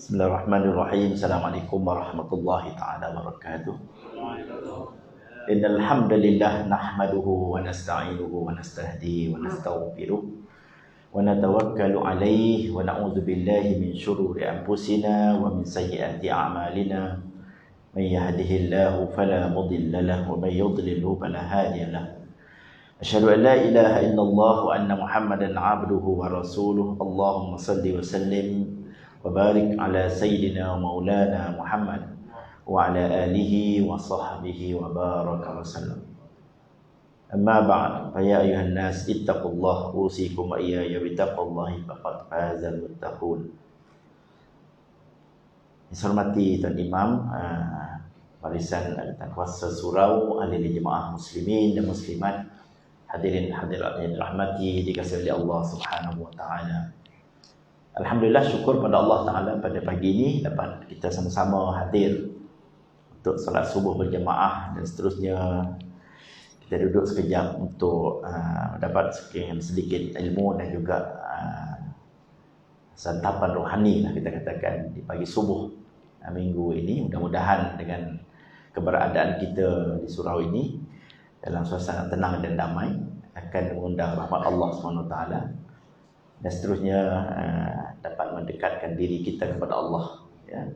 Bismillahirrahmanirrahim. Assalamualaikum warahmatullahi taala wabarakatuh. Innal hamdalillah nahmaduhu wa nasta'inuhu wa nastahdihi wa nastaghfiruh wa natawakkalu alayhi wa na'udzu billahi min shururi anfusina wa min sayyiati a'malina. May yahdihillahu fala mudilla lahu wa may yudlilhu fala hadiya lahu. Asyhadu an la ilaha illallah wa anna Muhammadan 'abduhu wa rasuluh. Allahumma shalli wa sallim wa barik ala sayyidina wa maulana Muhammad wa ala alihi wa sahbihi wa baraka wa sallam. Amma ba'd, fa ya ayuhan nas ittaqullah usikum wa iyaya bittaqullahi faqad fazal muttaqun. Dihormati Tuan Imam, barisan dan kuasa surau, ahli jemaah muslimin dan muslimat, hadirin hadirat yang dirahmati dikasihi oleh Allah Subhanahu wa taala. Alhamdulillah, syukur pada Allah Ta'ala pada pagi ini dapat kita sama-sama hadir untuk salat subuh berjemaah, dan seterusnya kita duduk sekejap untuk dapat sedikit ilmu dan juga santapan rohani lah kita katakan di pagi subuh minggu ini. Mudah-mudahan dengan keberadaan kita di surau ini dalam suasana tenang dan damai akan mengundang rahmat Allah SWT, dan seterusnya dapat mendekatkan diri kita kepada Allah, ya.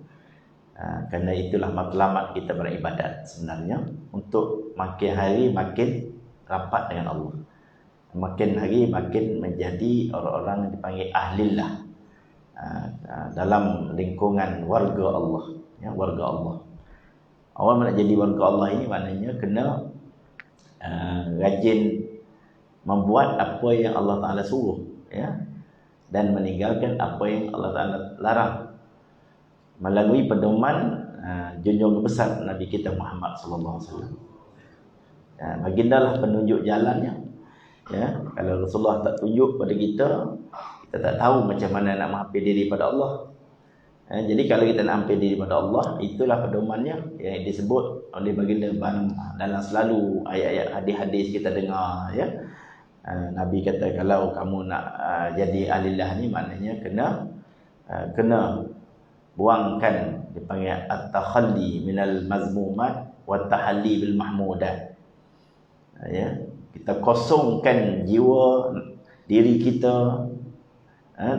Kerana itulah matlamat kita beribadat sebenarnya, untuk makin hari makin rapat dengan Allah, makin hari makin menjadi orang-orang yang dipanggil ahlillah dalam lingkungan warga Allah, ya, warga Allah. Awal nak jadi warga Allah ini maknanya kena rajin membuat apa yang Allah Ta'ala suruh, ya, dan meninggalkan apa yang Allah Ta'ala larang melalui pedoman junjungan besar Nabi kita Muhammad sallallahu alaihi wasallam. Baginda lah penunjuk jalannya, ya. Kalau Rasulullah tak tunjuk pada kita, kita tak tahu macam mana nak menghampir diri pada Allah. Jadi kalau kita nak hampir diri pada Allah, itulah pedomannya yang disebut oleh baginda dalam selalu ayat-ayat hadis-hadis kita dengar, ya. Nabi kata kalau kamu nak jadi alillah ni, maknanya kena buangkan, dipanggil at-takhalli minal mazmumat wa tahalli bil mahmudat, ya. Kita kosongkan jiwa diri kita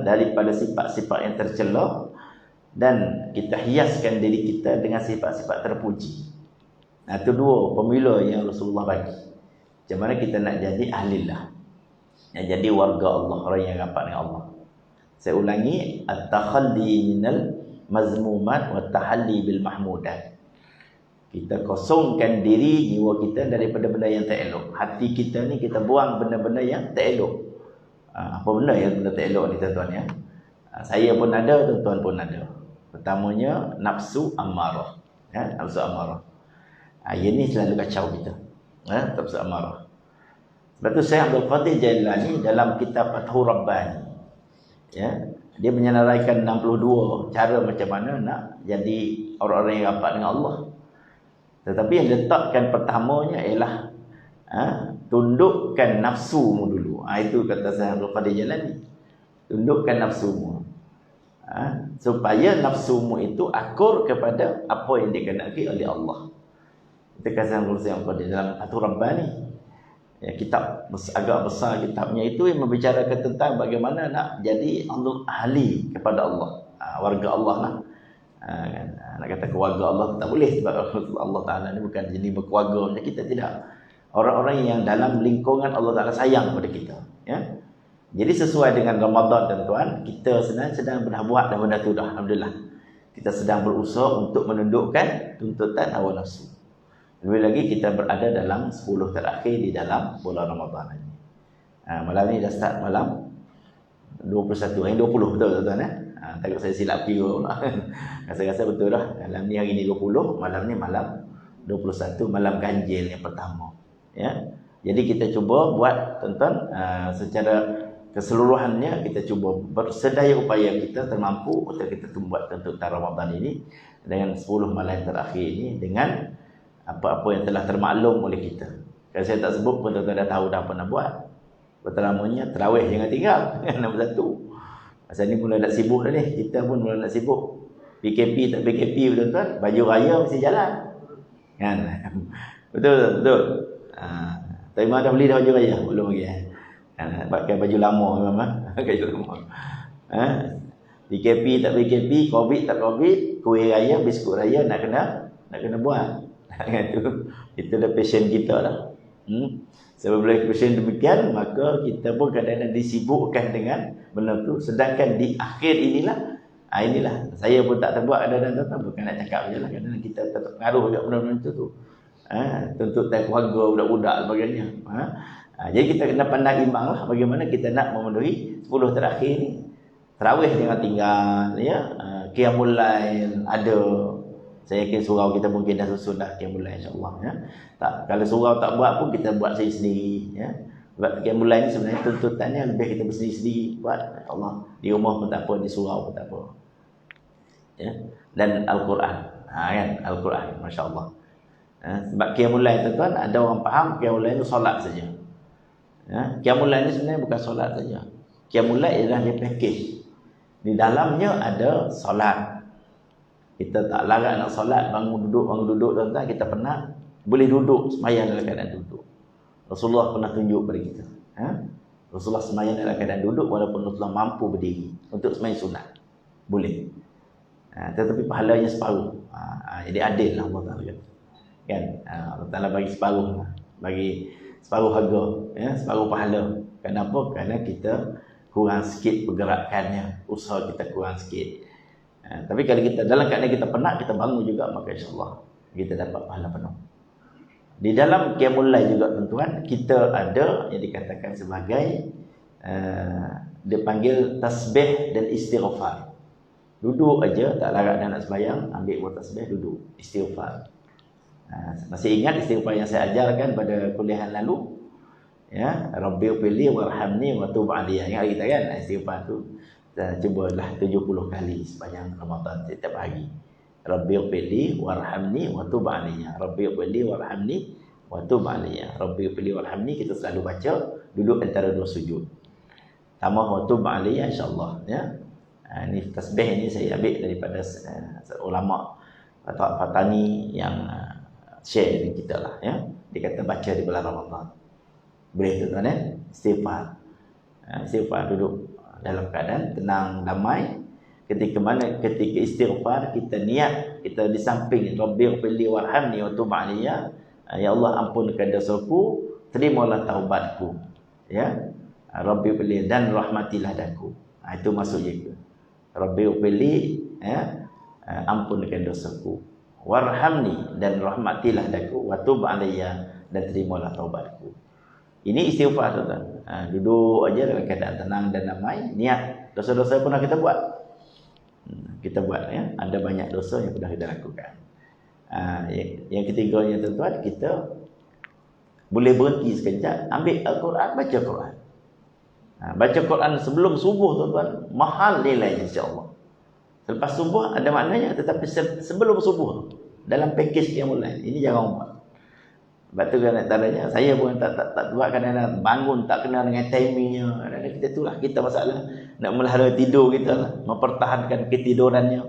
daripada sifat-sifat yang tercela, dan kita hiaskan diri kita dengan sifat-sifat terpuji. Itu dua pemila yang Rasulullah bagi. Macam mana kita nak jadi ahlillah, yang jadi warga Allah, orang yang rapat dengan Allah. Saya ulangi, at-takhalli minal mazmumat wa tahalli bil mahmudat. Kita kosongkan diri jiwa kita daripada benda yang tak elok. Hati kita ni kita buang benda-benda yang tak elok. Apa benda yang benda tak elok ni tuan-tuan, ya? Saya pun ada, tuan-tuan pun ada. Pertamanya nafsu amarah, ya, nafsu amarah. Ini selalu kacau kita, ya, nafsu amarah. Sebab tu Syekh Abdul Qadir Jailani dalam kitab Fathur Rabbani, ya, dia menyenaraikan 62 cara macam mana nak jadi orang-orang yang rapat dengan Allah. Tetapi yang letakkan pertamanya ialah tundukkan nafsumu dulu. Itu kata Syekh Abdul Qadir Jailani. Tundukkan nafsumu. Supaya nafsumu itu akur kepada apa yang dikehendaki oleh Allah. Itu kata Syekh Abdul Qadir dalam Fathur Rabbani. Ya, kitab agak besar kitabnya itu yang membicarakan tentang bagaimana nak jadi ahli kepada Allah, warga Allah lah. Nak kata keluarga Allah tak boleh, sebab Allah Ta'ala ni bukan jadi berkeluarga macam kita, tidak. Orang-orang yang dalam lingkungan Allah Ta'ala sayang pada kita, ya. Jadi sesuai dengan Ramadan, tuan-tuan, kita sedang berbuat dan benda tu dah, alhamdulillah. Kita sedang berusaha untuk menundukkan tuntutan hawa nafsu. Lebih lagi kita berada dalam 10 terakhir di dalam bulan Ramadan ini. Malam ni dah start malam 21, hari 20 betul tuan-tuan, ya? Takut saya silap kira pula. Rasa-rasa betul dah. Malam ni hari ni 20, malam ni malam 21, malam ganjil yang pertama, ya. Jadi kita cuba buat, tuan-tuan, secara keseluruhannya kita cuba bersedaya upaya kita termampu untuk kita buat tuntutan Ramadan ini dengan 10 malam terakhir ini dengan apa-apa yang telah termaklum oleh kita. Kalau saya tak sebut pun tuan-tuan dah tahu dah apa nak buat. Pertamanya terawih jangan tinggal. Nombor satu. Masa ni mula nak sibuk dah ni. Kita pun mula nak sibuk. PKP tak PKP tuan-tuan, baju raya mesti jalan. Kan? Betul, betul. Tapi mana dah beli dah baju raya? Belum lagi. Pakai baju lama memang. Baju lama. PKP tak PKP, Covid tak Covid, kuih raya, biskut raya nak kena buat. Itu dah passion kita lah. Sebab passion demikian, maka kita pun kadang-kadang disibukkan dengan benda tu. Sedangkan di akhir inilah saya pun tak terbuat kadang-kadang, bukan nak cakap je lah, kadang-kadang kita terpengaruh juga benda-benda tu. Tuntut tak keluarga budak-budak sebagainya. Jadi kita kena pandang imbang lah bagaimana kita nak memenuhi 10 terakhir ni. Tarawih jangan tinggal, ya. Qiyamul Lail ada. Saya yakin surau kita mungkin dah susun dah Qiyamul Lail, insya-Allah, ya. Tak, kalau surau tak buat pun kita buat sendiri, ya. Sebab Qiyamul Lail ni sebenarnya tuntutannya lebih kita bersendiri-sendiri buat, Allah. Di rumah pun tak apa, di surau pun tak apa. Ya. Dan Al-Quran. Kan? Al-Quran, masya-Allah. Sebab Qiyamul Lail tuan-tuan, ada orang faham Qiyamul Lail itu solat saja. Qiyamul Lail ni sebenarnya bukan solat saja. Qiyamul Lail ialah dia package. Di dalamnya ada solat. Kita tak larang nak solat, bangun duduk tuan-tuan, kita penat, boleh duduk sembahyang dalam keadaan duduk. Rasulullah pernah tunjuk kepada kita. Rasulullah sembahyang dalam keadaan duduk walaupun Rasulullah mampu berdiri untuk sembahyang sunat. Boleh. Tetapi pahalanya separuh. Jadi adil lah Allah Taala. Kan? Allah Taala bagi separuh harga, ya, separuh pahala. Kenapa? Kerana kita kurang sikit pergerakannya, usaha kita kurang sikit. Tapi kalau kita dalam keadaan kita penat, kita bangun juga, maka insya-Allah kita dapat pahala penuh. Di dalam Qiyamul Lail juga tuan-tuan, kita ada yang dikatakan sebagai dia panggil tasbih dan istighfar. Duduk aja, tak larat dah nak sembahyang, ambil buat tasbih, duduk, istighfar. Masih ingat istighfar yang saya ajarkan pada kuliah lalu? Ya, Rabbighfirli warhamni wa tub alayya. Ingat kita kan istighfar tu cubalah 70 kali sepanjang Ramadan setiap hari. Rabbighfirli warhamni wa tub alayya. Rabbighfirli warhamni wa tub alayya. Rabbighfirli warhamni kita selalu baca duduk antara dua sujud. Tambah wa tub alayya insya-Allah, ya. Ini tasbih ini saya ambil daripada ulama atau Fatani yang share dengan kita lah, ya. Dia kata baca di bulan Ramadan. Boleh tuan-tuan, istighfar. Istighfar duduk dalam keadaan tenang, damai. Ketika istighfar kita niat, kita di samping Rabbighfirli warhamni wa tub alayya, ya Allah ampunkan dosaku, terimalah taubatku, ya. Rabbighfirli dan rahmatilah daku. Itu maksudnya itu. Rabbighfirli, ya, ampunkan dosaku, warhamni dan rahmatilah daku, wa tub alayya dan terimalah taubatku. Ini istighfar tuan-tuan. Duduk aja dalam keadaan tenang dan damai, niat. Dosa-dosa pernah kita buat. Kita buat, ya. Ada banyak dosa yang pernah kita lakukan. Yang ketiganya tuan-tuan, kita boleh berhenti sekejap, ambil Al-Quran, baca Quran. Baca Quran sebelum subuh tuan-tuan, mahal nilainya insya-Allah. Selepas subuh ada maknanya, tetapi sebelum subuh dalam package yang mulai, ini jangan buat. Sebab tu kan antaranya saya pun tak buat, kadang-kadang bangun tak kenal dengan timingnya. Kadang-kadang kita itulah kita masalah nak melihara tidur kita lah, mempertahankan ketidurannya.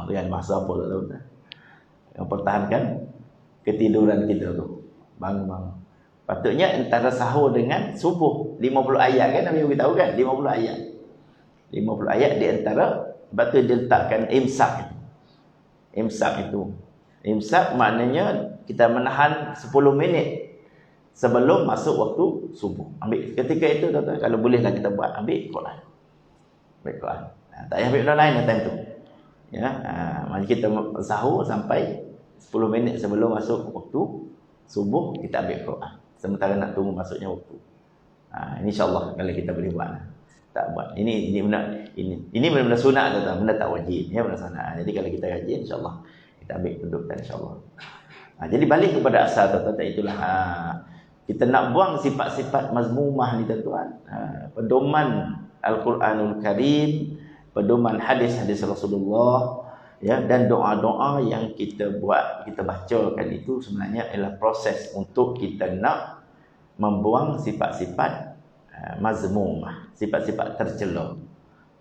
Dengan bahasa apa tak tahu dah. Mempertahankan ketiduran kita tu. Bangun. Patutnya antara sahur dengan subuh 50 ayat kan, Nabi beritahu kan, 50 ayat. 50 ayat di antara, sebab tu dia letakkan imsak. Imsak itu. Imsak maknanya kita menahan 10 minit sebelum masuk waktu subuh. Ambil ketika itu tuan-tuan, kalau bolehlah kita buat, ambil Quran. Ambil Quran. Tak payah ambil benda lain time tu. Ya, mari kita sahur sampai 10 minit sebelum masuk waktu subuh, kita ambil Quran. Sementara nak tunggu masuknya waktu. Ini insya-Allah kalau kita boleh buat. Tak buat. Ini benar-benar sunat tuan-tuan, benda tak wajib, ya, benda sunat. Jadi kalau kita rajin insya-Allah kita ambil kedudukan insya-Allah. Jadi balik kepada asal tuan-tuan, itulah kita nak buang sifat-sifat mazmumah ni tuan-tuan. Pedoman Al-Quranul Karim, pedoman hadis-hadis Rasulullah, ya, dan doa-doa yang kita buat, kita bacakan itu sebenarnya adalah proses untuk kita nak membuang sifat-sifat mazmumah, sifat-sifat tercela.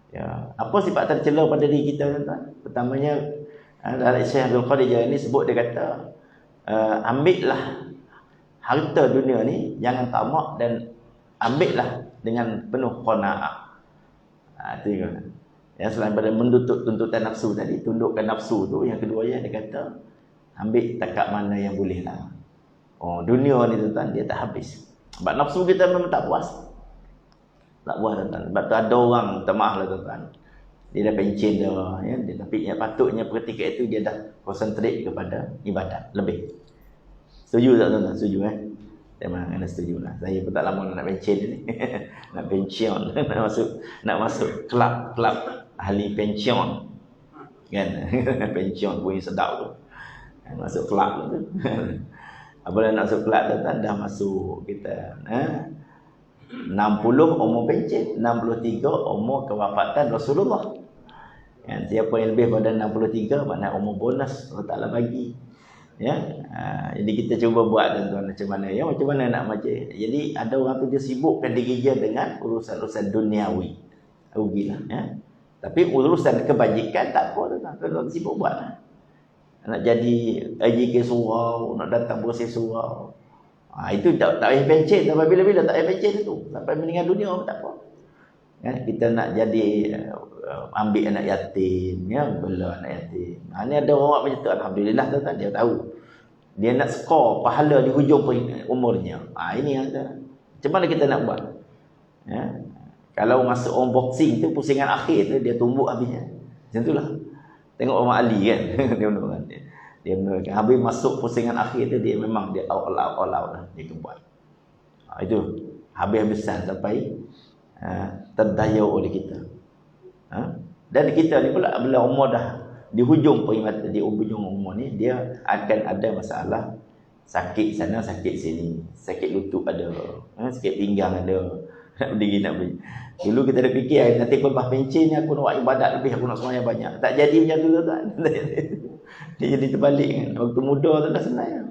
Ya, apa sifat tercela pada diri kita, tuan? Pertamanya, dalam Syekh Abdul Qadir Jailani sebut, dia kata, ambillah harta dunia ni, jangan tamak dan ambillah dengan penuh qanaah. Itu ya, selain pada menuntut tuntutan nafsu tadi, tundukkan nafsu tu, yang kedua ya, dia kata ambil takat mana yang boleh lah. Oh, dunia ni tuan, dia tak habis. Sebab nafsu kita memang tak puas. Tak puas tuan. Sebab tu ada orang, minta maaf lah tuan, dia dah pencen dah, ya, tapi yang patutnya ketika itu dia dah konsentrate kepada ibadat lebih. Setuju tak tuan? Setuju Memang kena setuju lah. Saya pun tak lama nak pencen ni. Nak pension. nak masuk kelab ahli pension. Kan? Pension bunyi sedap tu. Masuk kelab tu. Apabila nak masuk kelab tu, dah masuk kita 60 umur pencen, 63 umur kewafatan Rasulullah. Kan? Siapa yang lebih pada 63 maknanya umur bonus Allah Ta'ala bagi. Ya, jadi kita cuba buat tuan-tuan macam mana ya, macam mana nak macam. Jadi ada orang tu dia sibukkan diri dia dengan urusan-urusan duniawi. Rugilah ya. Tapi urusan kebajikan tak apa tuan-tuan sibuk buatlah. Nak jadi AJK surau, nak datang proses surau. Itu tak payah pencen, sampai bila-bila tak payah pencen itu. Sampai meninggal dunia pun tak apa. Ya, kita nak jadi ambil anak yatim, ya, bela anak yatim. Ni ada orang macam tu, alhamdulillah tuan, dia tahu. Dia nak skor pahala di hujung umurnya. Ini yang ada. Macam mana kita nak buat? Ya. Kalau masuk orang boxing tu, pusingan akhir tu dia tumbuk habisnya. Macam itulah. Tengok Muhammad Ali kan. dia menurutkan habis masuk pusingan akhir tu, dia memang dia all out lah dia buat. Itu habis-habisan sampai terdaya oleh kita. Dan kita ni pula bila umur dah di hujung perkhidmatan, di hujung umur ni, dia akan ada masalah sakit sana sakit sini, sakit lutut ada, sakit pinggang ada, nak berdiri nak berdiri. Dulu kita ada fikir nanti aku lepas pencen ni aku nak buat ibadat lebih, aku nak sembahyang banyak. Tak jadi macam tu tuan. Dia jadi terbalik kan. Waktu muda tu dah senang ya,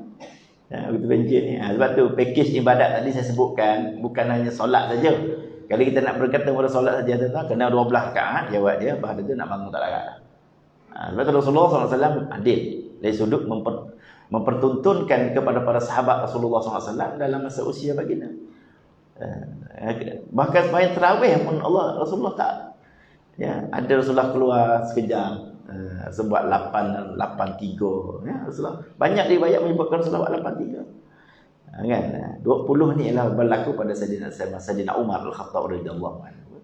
waktu pencen ni. Sebab tu package ibadat tadi saya sebutkan bukan hanya solat saja. Kalau kita nak berkata pada solat saja tuan, kena 12 rakaat jawab dia, lepas tu nak bangun tak rakaat. Sebab tu Rasulullah SAW adil dari sudut mempertuntunkan kepada para sahabat Rasulullah SAW dalam masa usia baginda. Bahkan sembahyang tarawih pun Rasulullah tak. Ya, ada Rasulullah keluar sekejap sebab 883 ya, Rasulullah banyak riwayat menyebutkan Rasulullah 83. Kan 20 ni ialah berlaku pada Sayyidina Umar Al-Khattab radhiyallahu anhu.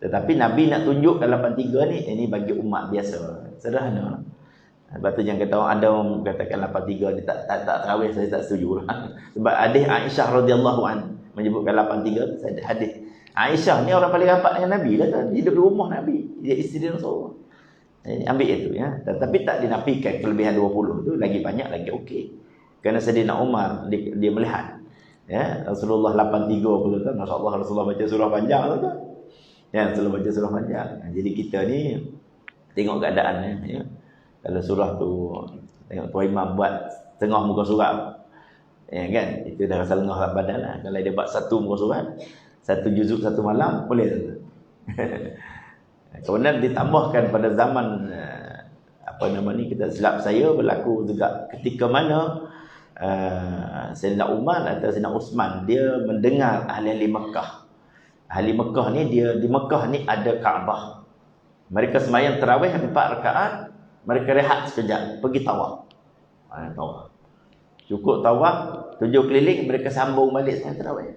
Tetapi Nabi nak tunjuk dalam 83 ni ini bagi umat biasa, sederhana. Sebab tu jangan kata orang ada katakan 83 ni tak tarawih, saya tak setuju lah. Sebab hadis Aisyah radhiyallahu anha menyebutkan 83 tu hadis. Aisyah ni orang paling rapat dengan Nabi lah kan, hidup di rumah Nabi, dia isteri Rasulullah. Ambil itu ya. Tetapi tak dinafikan kelebihan 20 tu lagi banyak lagi okey. Kerana Sayyidina Umar dia melihat ya Rasulullah 83 pula tu, masya-Allah Rasulullah baca surah panjang tu kan. Ya, Rasulullah baca surah panjang. Jadi kita ni tengok keadaan ya. Kalau surah tu tengok tuan imam buat tengah muka surat. Ya kan? Itu dah rasa lengah badan lah. Kalau dia buat satu muka surat, satu juzuk satu malam boleh tu. Kemudian ditambahkan pada zaman apa nama ni, kita silap saya berlaku juga ketika mana Sayyidina Umar atau Sayyidina Uthman dia mendengar ahli-ahli Mekah. Ahli Mekah ni dia di Mekah ni ada Kaabah. Mereka sembahyang tarawih 4 rakaat, mereka rehat sekejap, pergi tawaf. Tawaf. Cukup tawaf 7 keliling, mereka sambung balik sembahyang tarawih.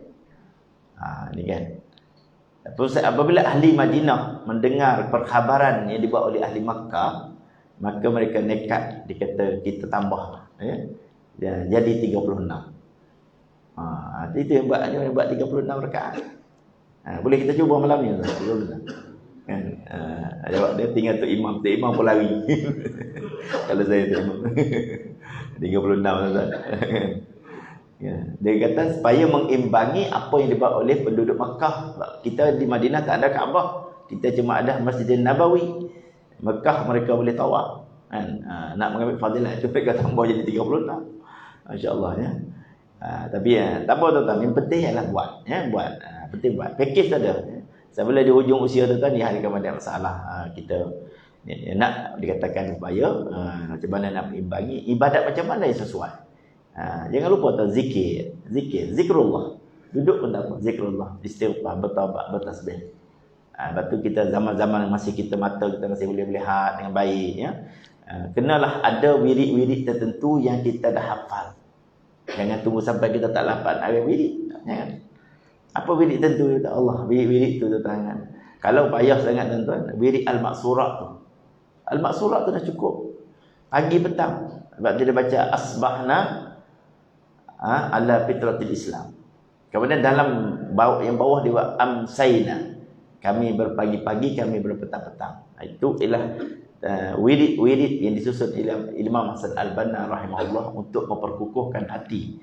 Ni kan. Apabila ahli Madinah mendengar perkhabaran yang dibuat oleh ahli Makkah, maka mereka nekat, dikata kita tambah ya, jadi 36. Itu yang buat 36 rakaat. Boleh kita cuba malam ni kan. Jawab dia tinggal tu imam pun lari. Kalau saya tu imam 36 tuan. Ya, dia kata supaya mengimbangi apa yang dibuat oleh penduduk Makkah. Kita di Madinah tak ada Kaabah, kita cuma ada Masjid Nabawi. Mekah mereka boleh tawaf kan. Nak mengambil fadilah itu mereka tambah jadi 36. Masya-Allah ya. Tapi tak apa tuan-tuan, yang penting ialah buat ya, buat penting buat. Package ada. Sebab di hujung usia tu kan dia hari kemudian masalah kita nak dikatakan supaya macam mana nak imbangi ibadat macam mana yang sesuai. Jangan lupa tu zikrullah. Duduk pun tak apa, zikrullah, istighfar, bertaubat, bertasbih. Lepas tu kita zaman-zaman masih kita mata kita masih boleh lihat dengan baik ya. Kenalah ada wirid-wirid tertentu yang kita dah hafal. Jangan tunggu sampai kita tak hafal ada wirid. Jangan. Apa wirid tentu kata Allah, wirid tu tangan. Kalau payah sangat tuan-tuan, wirid al-maksurat tu. Al-maksurat tu dah cukup. Pagi petang. Sebab dia baca asbahna ala fitratil Islam. Kemudian dalam yang bawah dia buat amsayna. Kami berpagi-pagi, kami berpetang-petang. Itu ialah wirid-wirid yang disusun Imam Hasan Al-Banna rahimahullah untuk memperkukuhkan hati,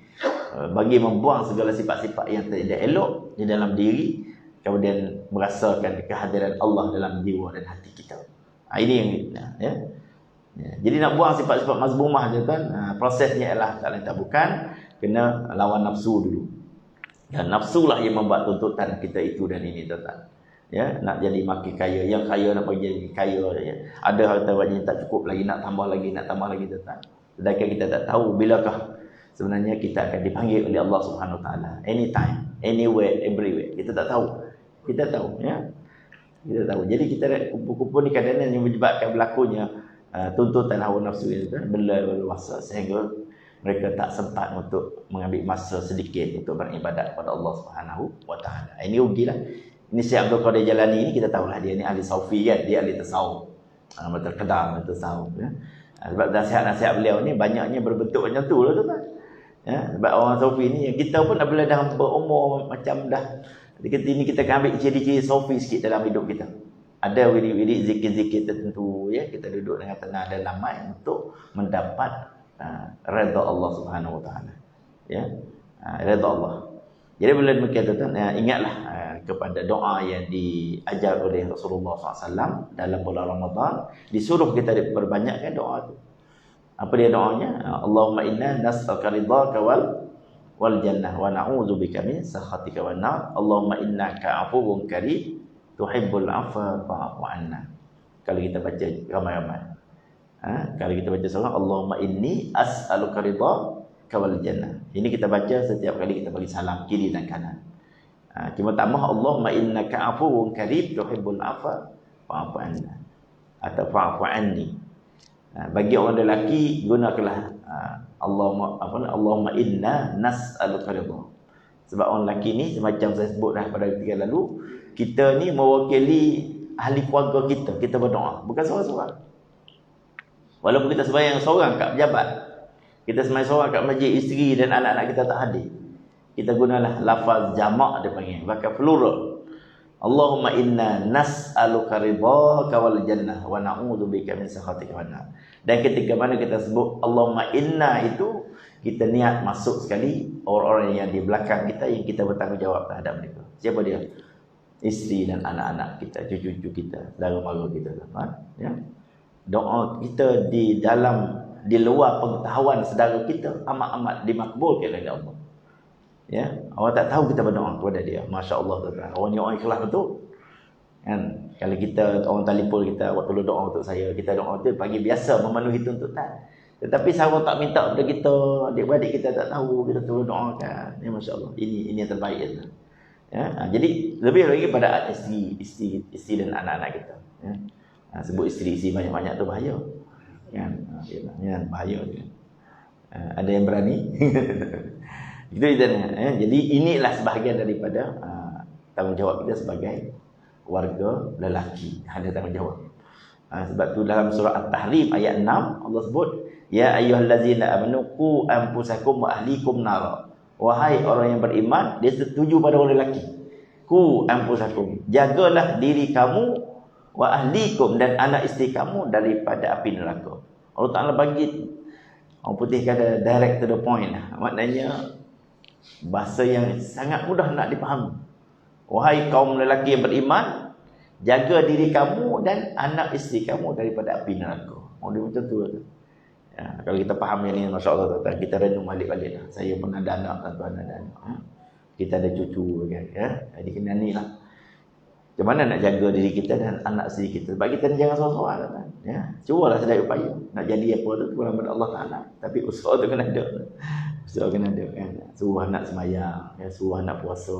bagi membuang segala sifat-sifat yang tidak elok di dalam diri, kemudian merasakan kehadiran Allah dalam jiwa dan hati kita. Ini yang ya. Jadi nak buang sifat-sifat mazmumah je kan, prosesnya ialah tak lain tak bukan kena lawan nafsu dulu. Dan nafsulah yang membuat tuntutan kita itu dan ini tuan-tuan. Ya, nak jadi makin kaya, yang kaya nak bagi jadi kaya ya. Ada harta banyak tak cukup lagi, nak tambah lagi tuan. Sedangkan kita tak tahu bilakah sebenarnya kita akan dipanggil oleh Allah Subhanahu Wa Taala. Anytime, anywhere, everywhere. Kita tak tahu. Kita tahu ya. Kita tahu. Jadi kita kumpul-kumpul ni kadang-kadang yang menyebabkan berlakunya tuntutan hawa nafsu itu kan berleluasa sehingga mereka tak sempat untuk mengambil masa sedikit untuk beribadat kepada Allah Subhanahu Wa Taala. Ini rugilah. Ini Syekh Abdul Qadir Jalani ni kita tahulah dia ni ahli saufi kan, dia ahli tasawuf. Terkenal tasawuf ya. Sebab nasihat-nasihat beliau ni banyaknya berbentuk macam tu lah tuan. Ya, sebab orang saufi ni kita pun apabila dah berumur macam dah dekat ini kita akan ambil ciri-ciri saufi sikit dalam hidup kita. Ada wirid-wirid zikir-zikir tertentu ya, kita duduk dengan tenang dan damai untuk mendapat redha Allah Subhanahu Wa Taala. Ya. Redha Allah. Jadi bila demikian tuan, ingatlah kepada doa yang diajar oleh Rasulullah SAW dalam bulan Ramadan. Disuruh kita perbanyakkan doa itu. Apa dia doanya? Allahumma inna nas'aluka ridhaka wal jannah wa na'udzubika min sakhatika wan nar. Allahumma innaka 'afuwwun karim tuhibbul 'afwa fa'fu 'anna. Kalau kita baca ramai-ramai. Kalau kita baca surah Allahumma inni as'aluka ridhaka wal jannah. Ini kita baca setiap kali kita bagi salam kiri dan kanan. Cuma tambah Allahumma innaka 'afuwwun karim tuhibbul 'afwa fa'fu 'anna atau fa'fu 'anni. Bagi orang lelaki gunakanlah Allahumma inna nas'aluka ridha. Sebab orang lelaki ni macam saya sebut dah pada ketika lalu, kita ni mewakili ahli keluarga kita berdoa, bukan seorang-seorang. Walaupun kita sembahyang seorang kat pejabat, kita sembahyang seorang kat masjid, isteri dan anak-anak kita tak hadir, kita gunalah lafaz jamak dia panggil, bahkan plural. Allahumma inna nas'aluka ridhaka wal jannah wa na'udzubika min sakhatika wan nar. Dan ketika mana kita sebut Allahumma inna itu, kita niat masuk sekali orang-orang yang di belakang kita yang kita bertanggungjawab terhadap mereka. Siapa dia? Isteri dan anak-anak kita, cucu-cucu kita, saudara-mara kita, ya. Doa kita di luar pengetahuan saudara kita amat-amat dimakbulkan oleh Allah. Ya, orang tak tahu kita berdoa kepada dia. Masya-Allah tuan-tuan. Orang ni orang ikhlas betul. Kan? Kalau kita orang telefon kita, awak tolong doa untuk saya, kita doa tu pagi biasa memenuhi tuntutan. Tetapi siapa tak minta kepada kita, adik-beradik kita tak tahu, kita tolong doakan. Ya masya-Allah. Ini yang terbaik ya. Ya, jadi lebih lagi pada isteri dan anak-anak kita. Ya. Sebut isteri banyak-banyak tu bahaya. Kan? Ya, bahaya tu. Ada yang berani? Itu ya. Jadi inilah sebahagian daripada tanggungjawab kita sebagai warga lelaki, ada tanggungjawab. Sebab tu dalam surah At-Tahrim ayat 6 Allah sebut ya ayyuhallazina amanu qu anfusakum wa ahlikum nar. Wahai orang yang beriman, dia setuju pada orang lelaki. Qu anfusakum, jagalah diri kamu, wa ahlikum, dan anak isteri kamu daripada api neraka. Allah Taala bagi orang putih kata direct to the point. Maknanya bahasa yang sangat mudah nak dipahami. Wahai kaum lelaki yang beriman, jaga diri kamu dan anak isteri kamu daripada api neraka. Dia macam tu. Ya, kalau kita faham yang ni, masya-Allah tuan-tuan, kita renung balik-balik lah. Saya pun ada anak, tuan-tuan ada anak. Kita ada cucu kan, ya. Jadi kena ni lah. Macam mana nak jaga diri kita dan anak isteri kita? Sebab kita jangan seorang-seorang kan. Ya, cubalah sedaya upaya nak jadi apa tu kepada Allah Taala. Tapi usaha tu kena ada. Usaha kena ada kan. Suruh anak sembahyang, ya, suruh anak puasa.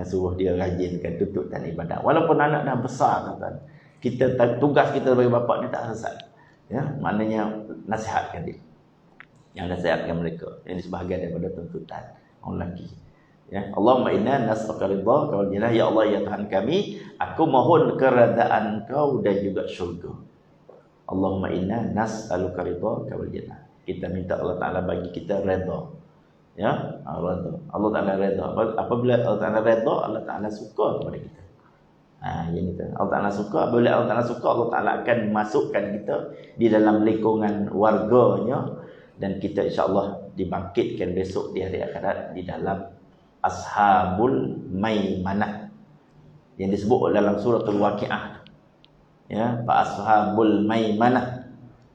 Suruh dia rajinkan tuntutan ibadat. Walaupun anak dah besar kan. Kita tugas kita sebagai bapa ni tak selesai. Ya, maknanya nasihatkan dia. Yang nasihatkan mereka. Ini sebahagian daripada tuntutan orang lelaki. Ya, Allahumma inna nas'aluka ridhaka wal jannah, ya Allah ya Tuhan kami, aku mohon keredaan Kau dan juga syurga. Allahumma inna nas'aluka ridhaka wal jannah. Kita minta Allah Taala bagi kita redha. Ya, redha. Allah Taala redha. Apabila Allah Taala redha, Allah Taala suka kepada kita. Yang itu. Allah Taala suka, bila Allah Taala suka, Allah Taala akan masukkan kita di dalam lingkungan warganya dan kita insya-Allah dibangkitkan besok di hari akhirat di dalam Ashabul Maimanah yang disebut dalam suratul Waqiah. Ya, fa ashabul maimanah,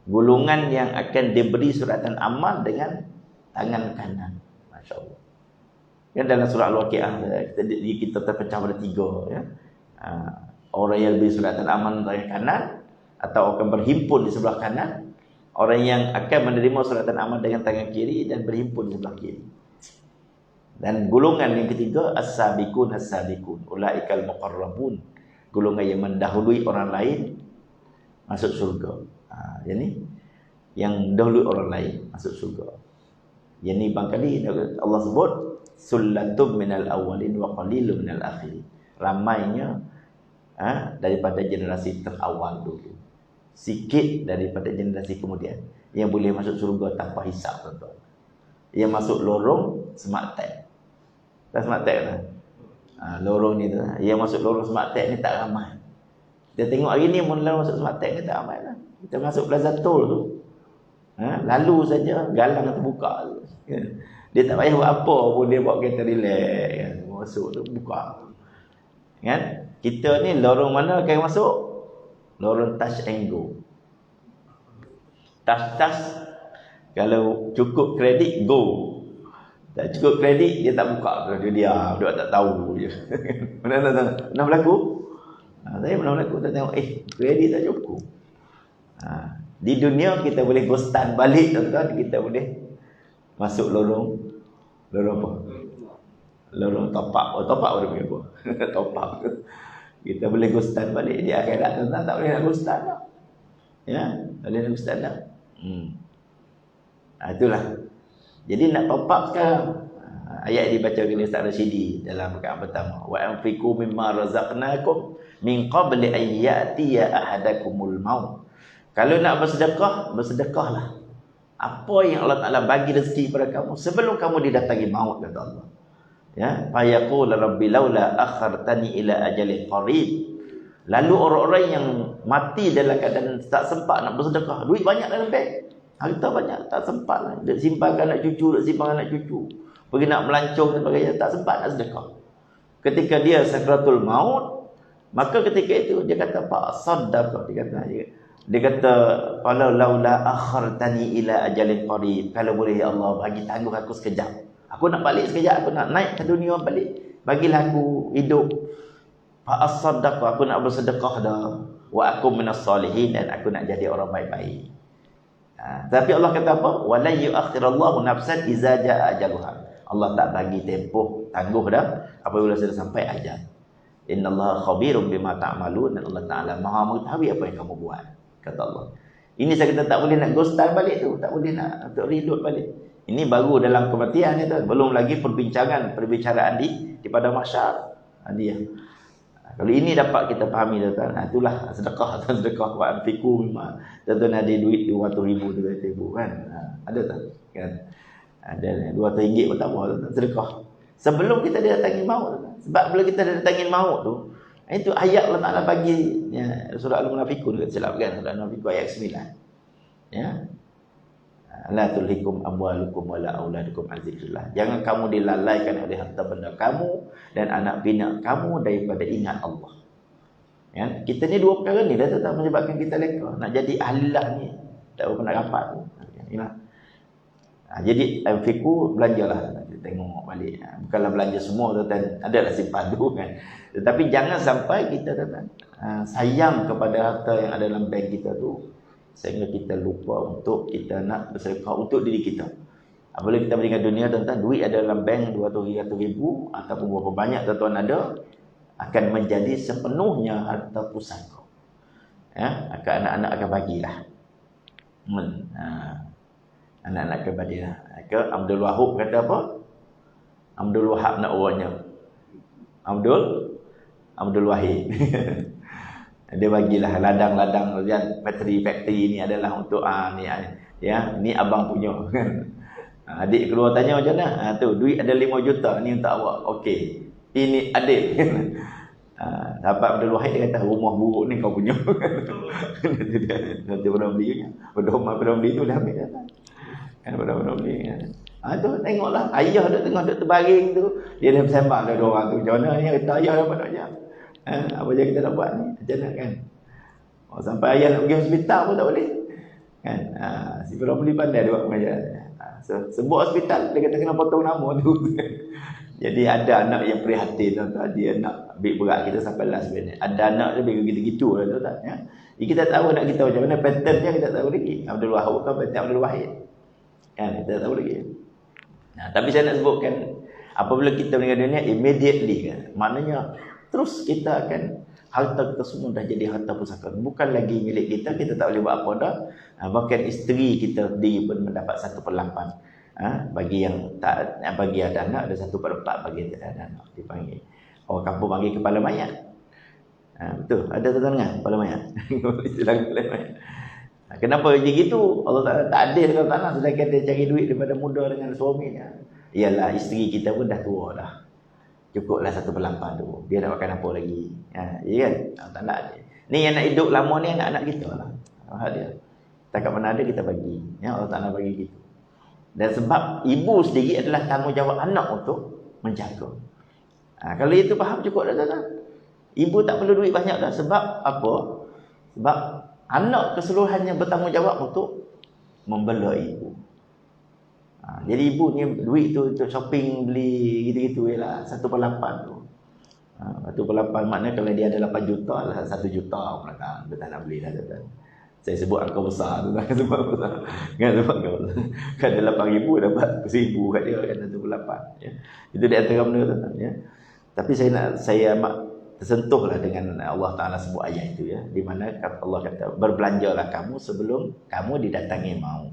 golongan yang akan diberi suratan amal dengan tangan kanan. Masya-Allah. Kan dalam surah Al-Waqiah kita terpecah pada 3 ya. Orang yang diberi suratan amal dengan tangan kanan atau akan berhimpun di sebelah kanan, orang yang akan menerima suratan amal dengan tangan kiri dan berhimpun di sebelah kiri. Dan golongan yang ketiga as-sabiqun as-sabiqun ulaikal muqarrabun, golongan yang mendahului orang lain masuk syurga. Yang dahului orang lain masuk syurga. Yang ni barangkali Allah sebut sullatum minal awwalin wa qalilun minal akhirin. Ramainya daripada generasi terawal dulu, sikit daripada generasi kemudian yang boleh masuk syurga tanpa hisap, tuan-tuan. Yang masuk lorong smart tag. Tak smart tag lah. Lorong ni tu. Yang masuk lorong smart tag ni tak ramai. Kita tengok hari ni mula masuk smart tag ni tak ramai lah. Kita masuk Plaza Tol tu. Lalu saja galang terbuka tu. Dia tak payah buat apa pun, dia bawa kereta relax kan. Masuk tu buka. Kan? Kita ni lorong mana akan masuk? Lorong touch and go. Touch. Kalau cukup kredit, go. Tak cukup kredit, dia tak buka. Dia diam, dia tak tahu je. Pernah berlaku? Saya pernah berlaku, tak tengok, kredit tak cukup. Di dunia kita boleh ghostan balik, tuan-tuan. Kita boleh masuk lorong apa? Lorong top up. Top up boleh apa? Top up. Kita boleh ghostan balik. Di akhirat, tuan-tuan tak boleh nak ghostan tak? Ya, tak boleh nak ghostan tak? Itulah. Jadi nak top up sekarang. Ayat ini dibaca oleh Ustaz Rashidi dalam rakaat pertama. Wa anfiqu mimma razaqnakum min qabli an ya'tiya ahadakumul maut. Kalau nak bersedekah, bersedekahlah. Apa yang Allah Taala bagi rezeki kepada kamu sebelum kamu didatangi maut, kata Allah. Ya, fa yaqul rabbi laula akhartani ila ajalin qarib. Lalu orang-orang yang mati dalam keadaan tak sempat nak bersedekah, duit banyak dalam bank, harta banyak, tak sempat lah. Dia simpankan anak cucu, dia simpankan anak cucu. Pergi nak melancong dan sebagainya, tak sempat nak sedekah. Ketika dia sakratul maut, maka ketika itu dia kata fa saddaq, dia kata falau laula akhartani ila ajalin qarib, kalau boleh ya Allah bagi tangguh aku sekejap. Aku nak balik sekejap, aku nak naik ke dunia balik. Bagilah aku hidup. Fa saddaq, aku nak bersedekah dah. Wa aku minas salihin, dan aku nak jadi orang baik-baik. Tapi Allah kata apa? Wala yu'akhirallahu nafsan iza jaa ajaluha. Allah tak bagi tempoh tangguh dah apabila sudah sampai ajal. Innallaha khabirum bima ta'malun, dan Allah Taala Maha mengetahui apa yang kamu buat, kata Allah. Ini saya kata tak boleh nak ghostan balik tu, tak boleh nak untuk reload balik. Ini baru dalam kematian ni tu, belum lagi perbicaraan di pada mahsyar. Dia. Kalau ini dapat kita fahami, tuan-tuan, itulah sedekah. Sedekah wa anfiqu mimma, tuan-tuan ada duit 200,000 300,000 kan. Ada tak? Kan? Ada 200 ringgit pun tak apa, tuan-tuan, sedekah. Sebelum kita didatangi maut, tuan-tuan. Sebab bila kita didatangi maut tu, itu ayat Allah Taala bagi, ya, surah Al-Munafiqun, tak silap kan, surah Al-Munafiqun ayat 9. Ya. La tulhikum amwalukum wala auladukum an zikrillah. Jangan kamu dilalaikan oleh harta benda kamu dan anak bina kamu daripada ingat Allah. Ya, kita ni dua perkara ni dah tetap menyebabkan kita leka. Nak jadi ahlilah ni tak pernah rapat. Inilah. Jadi anfiqu, belanjalah. tengok balik. Bukanlah belanja semua tuan-tuan, adalah simpan tu kan. Tetapi jangan sampai kita tuan-tuan sayang kepada harta yang ada dalam bank kita tu sehingga kita lupa untuk kita nak bersedekah untuk diri kita. Apabila kita meninggal dunia tuan-tuan, duit ada dalam bank 200 ribu ataupun berapa banyak tuan-tuan ada, akan menjadi sepenuhnya harta pusaka. Anak-anak akan bagilah. Anak-anak akan bagilah. Abdul Wahab kata apa? Abdul Wahab nak orangnya. Abdul Wahid. Dia bagilah ladang-ladang factory ni adalah untuk ni abang punya. Adik keluar tanya macam mana? Tu duit ada 5 juta ni untuk awak. Okey. Ini adik. Sahabat Abdul Wahid dia kata rumah buruk ni kau punya. Nanti pernah belinya. Pedoman pernah beli tu dah ambil kata. Kan pernah beli kan. Tu tengoklah ayah dah tengah duk terbaring tu. Dia dah bersembang dah dua orang tu. Macam mana ni kata ayah dapat nak jam. Apa je kita nak buat ni? Macam mana kan? Sampai ayah nak pergi hospital pun tak boleh. Kan? Si pernah beli pandai dia buat pengajaran. Sebut hospital, dia kata kena potong nama tu. Jadi ada anak yang prihatin tuan-tuan, dia nak ambil berat kita sampai last minute. Ada anak dia bagi gitu-gitu lah tuan-tuan ya. Jadi kita tahu nak kita macam mana patternnya kita tahu lagi. Abdul Wahab kan pattern Abdul Wahid. Kan kita tahu lagi. Tapi saya nak sebutkan apabila kita meninggal dunia immediately kan. Maknanya terus kita akan harta kita semua dah jadi harta pusaka. Bukan lagi milik kita, kita tak boleh buat apa dah. Bahkan isteri kita sendiri pun mendapat 1/8. Bagi yang tak, bagi ada anak ada 1/4, bagi yang tidak ada anak dipanggil. Orang kampung panggil kepala mayat. Betul, ada tuan-tuan dengar kepala mayat. Istilah kepala mayat. Kenapa jadi gitu? Allah Taala tak adil dengan tanah sedangkan dia cari duit daripada muda dengan suaminya. Ialah isteri kita pun dah tua dah. Cukuplah 1/8 tu. Dia nak makan apa lagi? Ya kan? Tak nak. Ni yang nak hidup lama ni anak-anak kita lah. Hak dia. Tak mana ada kita bagi. Ya Allah Taala bagi gitu. Dan sebab ibu sendiri adalah tanggungjawab anak untuk menjaga. Kalau itu faham cukup dah tuan. Ibu tak perlu duit banyak dah. Sebab apa? Sebab anak keseluruhannya bertanggungjawab untuk membela ibu. Jadi ibu ni duit tu untuk shopping beli gitu-gitu ialah 1/8 tu. 1/8 maknanya kalau dia ada 8 juta lah 1 juta pun dia tak nak beli dah tuan. Saya sebut angka besar tu lah sebab besar. Kan sebab angka besar. Kan ada 8,000 dapat 1,000 kat dia kan 1/8 ya. Itu di antara benda tuan ya. Tapi saya amat tersentuhlah dengan Allah Taala sebut ayat itu ya, di mana Allah kata berbelanjalah kamu sebelum kamu didatangi maut.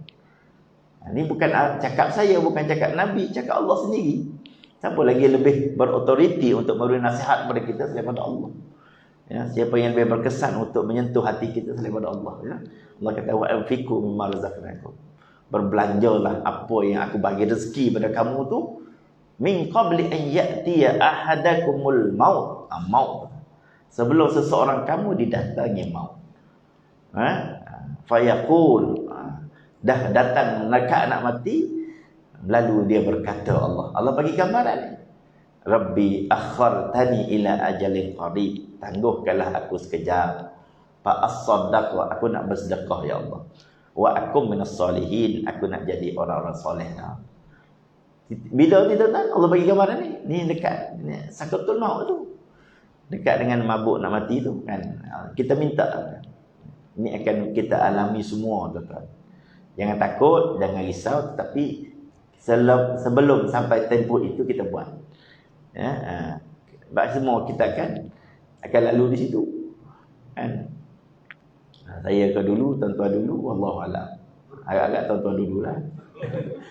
Ini bukan cakap saya, bukan cakap Nabi, cakap Allah sendiri. Siapa lagi lebih berautoriti untuk memberi nasihat kepada kita selain pada Allah? Ya, siapa yang lebih berkesan untuk menyentuh hati kita selain pada Allah? Ya? Allah kata wa anfiqu mimma razaqnakum. Berbelanjalah apa yang aku bagi rezeki pada kamu tu min qabli an ya'tiya ahadakumul maut. Maut. Sebelum seseorang kamu didatangi maut. Fayaqul dah datang nak mati, lalu dia berkata Allah bagi gambaran ni, Rabbi akhartani ila ajalin qarib, tangguhkanlah aku sekejap, fa as-saddaq, aku nak bersedekah ya Allah, wa akum minas solihin, aku nak jadi orang-orang soleh. Bila ni tuan-tuan Allah bagi gambaran ni dekat ni sakatul maut tu, dekat dengan mabuk nak mati tu kan. Kita minta ni akan kita alami semua tuan-tuan. Jangan takut, jangan risau, tetapi sebelum sampai tempoh itu kita buat. Ya, sebab semua kita akan lalu di situ. Kan? Saya ke dulu, tuan-tuan dulu, wallahu a'lam. Agak-agak tuan-tuan dululah.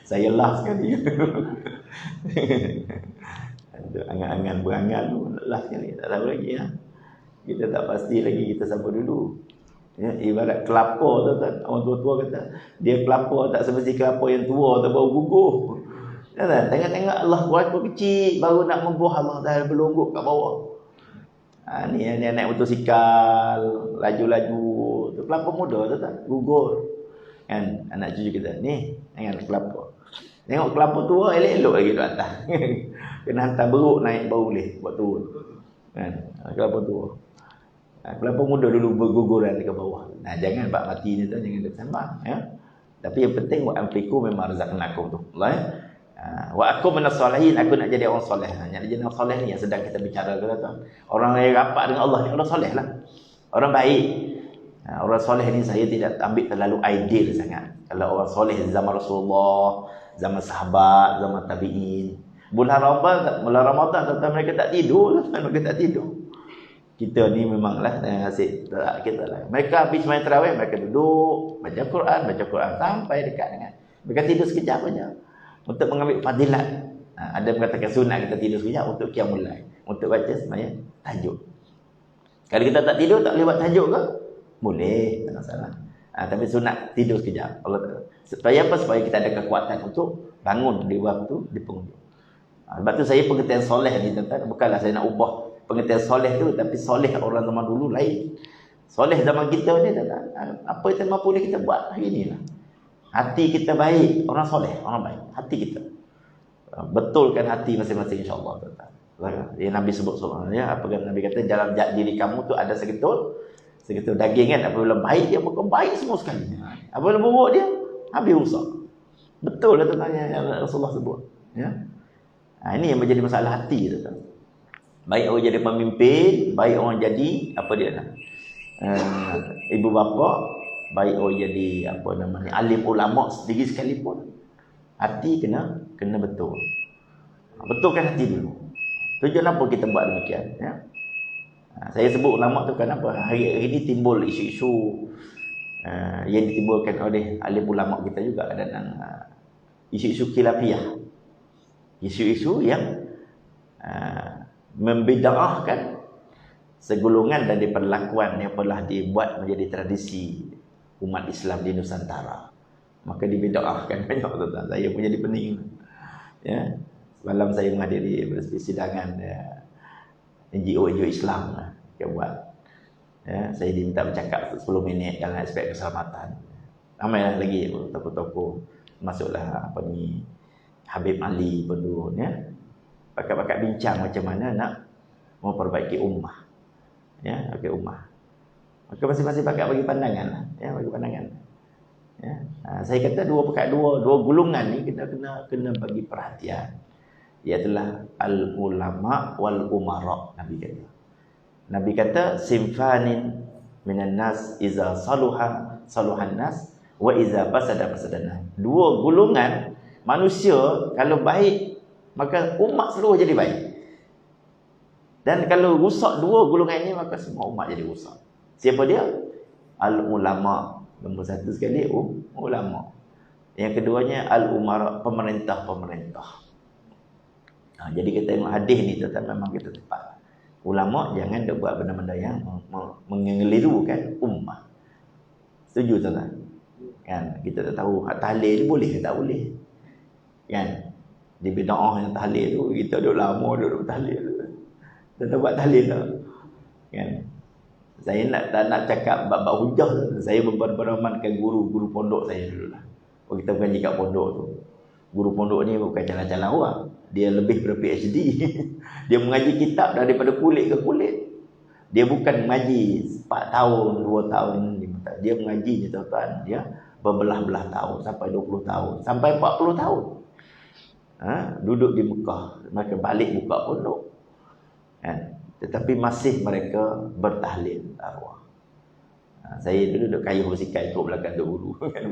Saya last sekali. Angan-angan berangan tu last sekali, tak tahu lagi ya. Kita tak pasti lagi kita siapa dulu. Ya, ibarat kelapa tu kan, orang tua-tua kata dia kelapa tak semesti kelapa yang tua atau baru gugur. Ya kan? Tengok-tengok Allah berapa kecil baru nak membuah, Allah dah berlonggok kat bawah. Ni naik motosikal laju-laju tu kelapa muda tu tak gugur. Kan anak cucu kita ni dengan kelapa. Tengok kelapa tua elok-elok lagi dekat atas. Kena hantar beruk naik baru boleh buat turun. Kan kelapa tua. Kelapa muda dulu berguguran dekat bawah. Jangan bab mati ni tu, jangan tersembang ya. Tapi yang penting wa anfiqu mimma razaqnakum tu. Allah ya. Wa aku minas solihin, aku nak jadi orang soleh. Nak jadi orang soleh ni yang sedang kita bicara tuan. Orang yang rapat dengan Allah ni orang soleh lah. Orang baik. Orang soleh ni saya tidak ambil terlalu ideal sangat. Kalau orang soleh zaman Rasulullah, zaman sahabat, zaman tabi'in. Bulan Ramadan tuan mereka tak tidur, mereka tak tidur. Kita ni memanglah nasib kita lah. Mereka habis main tarawih, mereka duduk baca Quran sampai dekat dengan. Mereka tidur sekejap saja untuk mengambil fadilat. Ada mengatakan sunat kita tidur sekejap untuk qiyamul lail, untuk baca sembahyang tahajud. Kalau kita tak tidur tak boleh buat tahajud ke? Boleh, tak masalah. Tapi sunat tidur sekejap. Allah supaya apa? Supaya kita ada kekuatan untuk bangun di waktu di penghujung. Sebab tu saya pengertian soleh ni tuan-tuan, bukanlah saya nak ubah pengertian soleh tu, tapi soleh orang zaman dulu lain. Soleh zaman kita ni tuan-tuan, apa yang mampu ni kita buat hari ni lah. Hati kita baik, orang soleh, orang baik. Hati kita. Betulkan hati masing-masing insya-Allah tuan-tuan. Ya, Nabi sebut ya, apa kan Nabi kata dalam diri kamu tu ada segetul daging kan. Apabila baik dia bukan baik semua sekali. Apabila buruk dia habis rusak. Betul lah tuan-tuan yang Rasulullah sebut. Ya. Ini yang menjadi masalah hati tuan-tuan. Baik orang jadi pemimpin, baik orang jadi apa dia nak? Ibu bapa, baik orang jadi apa namanya alim ulama sendiri sekalipun. Hati kena betul. Betulkan hati dulu. Tujuan apa kita buat demikian, ya? Saya sebut ulama tu kenapa hari ini timbul isu-isu yang ditimbulkan oleh alim ulama kita juga kadang isu-isu khilafiyah. Isu-isu yang membid'ahkan segolongan dari perlakuan yang telah dibuat menjadi tradisi umat Islam di Nusantara. Maka dibid'ahkan banyak tuan-tuan. Saya pun jadi pening. Ya. Semalam saya menghadiri persidangan NGO Islam yang buat. Ya, saya diminta bercakap 10 minit dalam aspek keselamatan. Ramailah lagi tokoh-tokoh, masuklah apa ni Habib Ali pun ya. Pakat-pakat bincang macam mana nak memperbaiki ummah. Ya, bagi ummah. Maka masing-masing pakat bagi pandangan lah, ya, bagi pandangan. Ya. Saya kata dua gulungan ni kita kena bagi perhatian. Ialah al-ulama wal umara. Nabi kata simfanin minan nas iza saluhan nas wa iza fasada. Dua gulungan manusia kalau baik maka umat seluruh jadi baik. Dan kalau rusak dua golongan ini maka semua umat jadi rusak. Siapa dia? Al-ulama. Nombor satu sekali ulama. Yang keduanya al-umara, pemerintah. Jadi kita tengok hadis ni tetap memang kita tepat. Ulama jangan dia buat benda-benda yang mengelirukan ummah. Setuju tak? Kan kita tak tahu hak tahlil ni boleh ke tak boleh. Kan? Di bid'ah yang tahlil tu kita dah lama duduk tahlil. Kita buat tahlil lah. Kan? Saya tak nak cakap bab hujah. Saya berberamankan guru pondok saya dulu lah. Oh, kita bukan kat pondok tu. Guru pondok ni bukan jalan-jalan orang. Dia lebih ber-PhD. Dia mengaji kitab daripada kulit ke kulit. Dia bukan mengaji 4 tahun, 2 tahun, 5 tahun. Dia mengaji ni tuan-tuan. Dia berbelah-belah tahun. Sampai 20 tahun. Sampai 40 tahun. Duduk di Mekah. Mereka balik buka pondok. Tetapi masih mereka bertahlil arwah. Saya dulu duduk kayu bersikap ikut belakang Tok Guru kan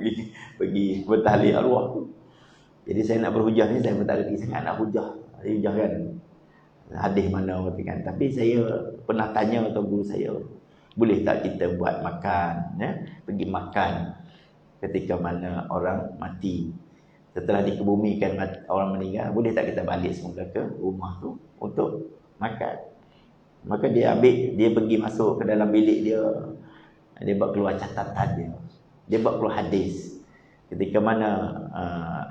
pergi bertahlil arwah. Jadi saya nak berhujah ni saya tak reti sangat nak hujah. Saya hujah kan hadis mana kan. Tapi saya pernah tanya Tok Guru saya, boleh tak kita buat makan ya? Pergi makan ketika mana orang mati. Setelah dikebumikan orang meninggal, boleh tak kita balik semula ke rumah tu untuk makan? Maka dia pergi masuk ke dalam bilik dia buat keluar catatan dia. Dia buat keluar hadis. Ketika mana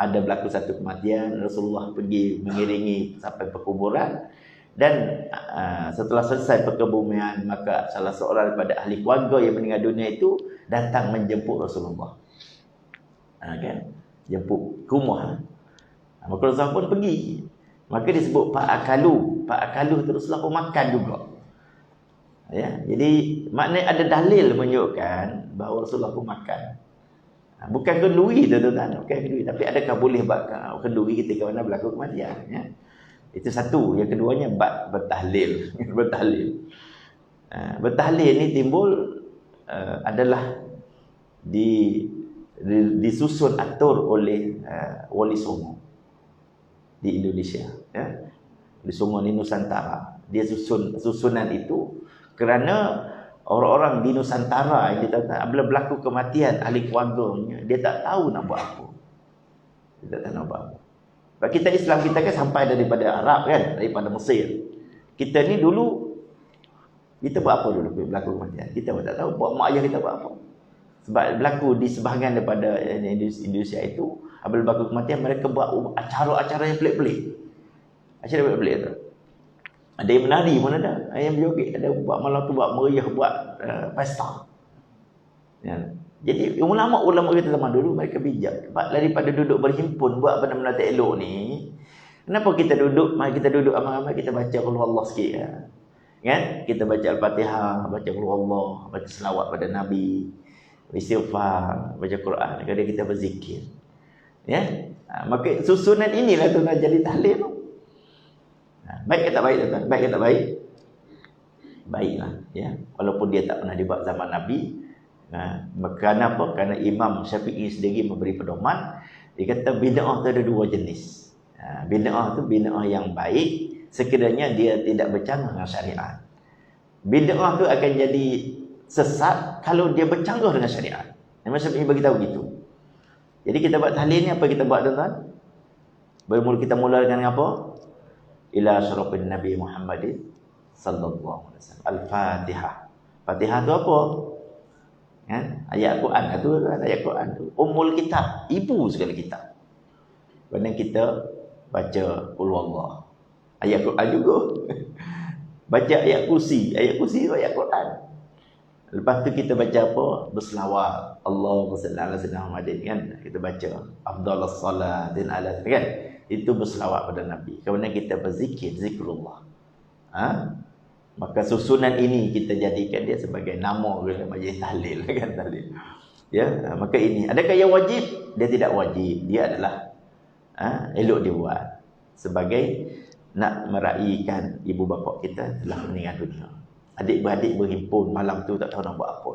ada berlaku satu kematian, Rasulullah pergi mengiringi sampai perkuburan dan setelah selesai perkebumian, maka salah seorang daripada ahli keluarga yang meninggal dunia itu datang menjemput Rasulullah. Kan? Jemput ke rumah. Maka Rasulullah pun pergi. Maka disebut Pak Akalu terus pun makan juga. Ya, jadi maknanya ada dalil menunjukkan bahawa Rasulullah pun makan. Bukan kenduri tuan-tuan, bukan kenduri, tapi adakah boleh buat kenduri ketika mana berlaku kematian, ya? Itu satu. Yang keduanya bab bertahlil. Bertahlil. Bertahlil ni timbul adalah disusun atur oleh Wali Songo di Indonesia, ya. Wali Songo ni Nusantara. Dia susunan itu kerana orang-orang di Nusantara yang kita tahu, bila berlaku kematian ahli keluarganya, dia tak tahu nak buat apa. Dia tak tahu nak buat apa. Sebab kita Islam kita kan sampai daripada Arab kan, daripada Mesir. Kita ni dulu, kita buat apa dulu berlaku kematian? Kita pun tak tahu, buat mak ayah kita buat apa. Sebab berlaku di sebahagian daripada Indonesia itu, apabila berlaku kematian, mereka buat acara-acara yang pelik-pelik. Acara pelik-pelik tu. Ada yang menari pun ada, yang berjoget, ada buat malam tu buat meriah, buat pesta. Ya. Jadi ulama-ulama kita zaman dulu mereka bijak. Sebab daripada duduk berhimpun buat benda-benda tak elok ni, kenapa kita duduk, mari kita duduk ramai-ramai, kita baca qul huwallah sikit, ya. Kan? Kita baca Al-Fatihah, baca qul huwallah, baca selawat pada Nabi, istighfar, baca Quran, kadang kita berzikir. Ya. Maka susunan inilah tu nak jadi tahlil tu. Baik ke tak baik tuan-tuan? Baik ke tak baik? Baiklah, ya. Walaupun dia tak pernah dibuat zaman Nabi. Kerana apa? Kerana Imam Syafi'i sendiri memberi pedoman. Dia kata bid'ah tu ada dua jenis. Bid'ah tu bid'ah yang baik sekiranya dia tidak bercanggah dengan syariat. Bid'ah tu akan jadi sesat kalau dia bercanggah dengan syariat. Imam Syafi'i beritahu begitu. Jadi kita buat tahlil ni, apa kita buat tuan-tuan? Kita mula dengan apa? Ila syarafin Nabi Muhammadin sallallahu alaihi wasallam. Al-Fatihah. Fatihah tu apa? Kan? Ayat Quran tu, ayat Quran tu. Ummul kitab, ibu segala kitab. Kemudian kita baca qul huwallah. Ayat Quran juga. Baca ayat kursi tu ayat Quran. Lepas tu kita baca apa? Berselawat. Allahumma salli ala sayyidina Muhammadin, kan? Kita baca afdhalus salatin ala, kan? Itu berselawat pada Nabi. Kemudian kita berzikir, zikrullah. Maka susunan ini kita jadikan dia sebagai nama dalam majlis tahlil, kan, tahlil. Ya, maka ini. Adakah yang wajib? Dia tidak wajib. Dia adalah elok dibuat sebagai nak meraihkan ibu bapa kita telah meninggal dunia. Adik-beradik berhimpun malam tu tak tahu nak buat apa.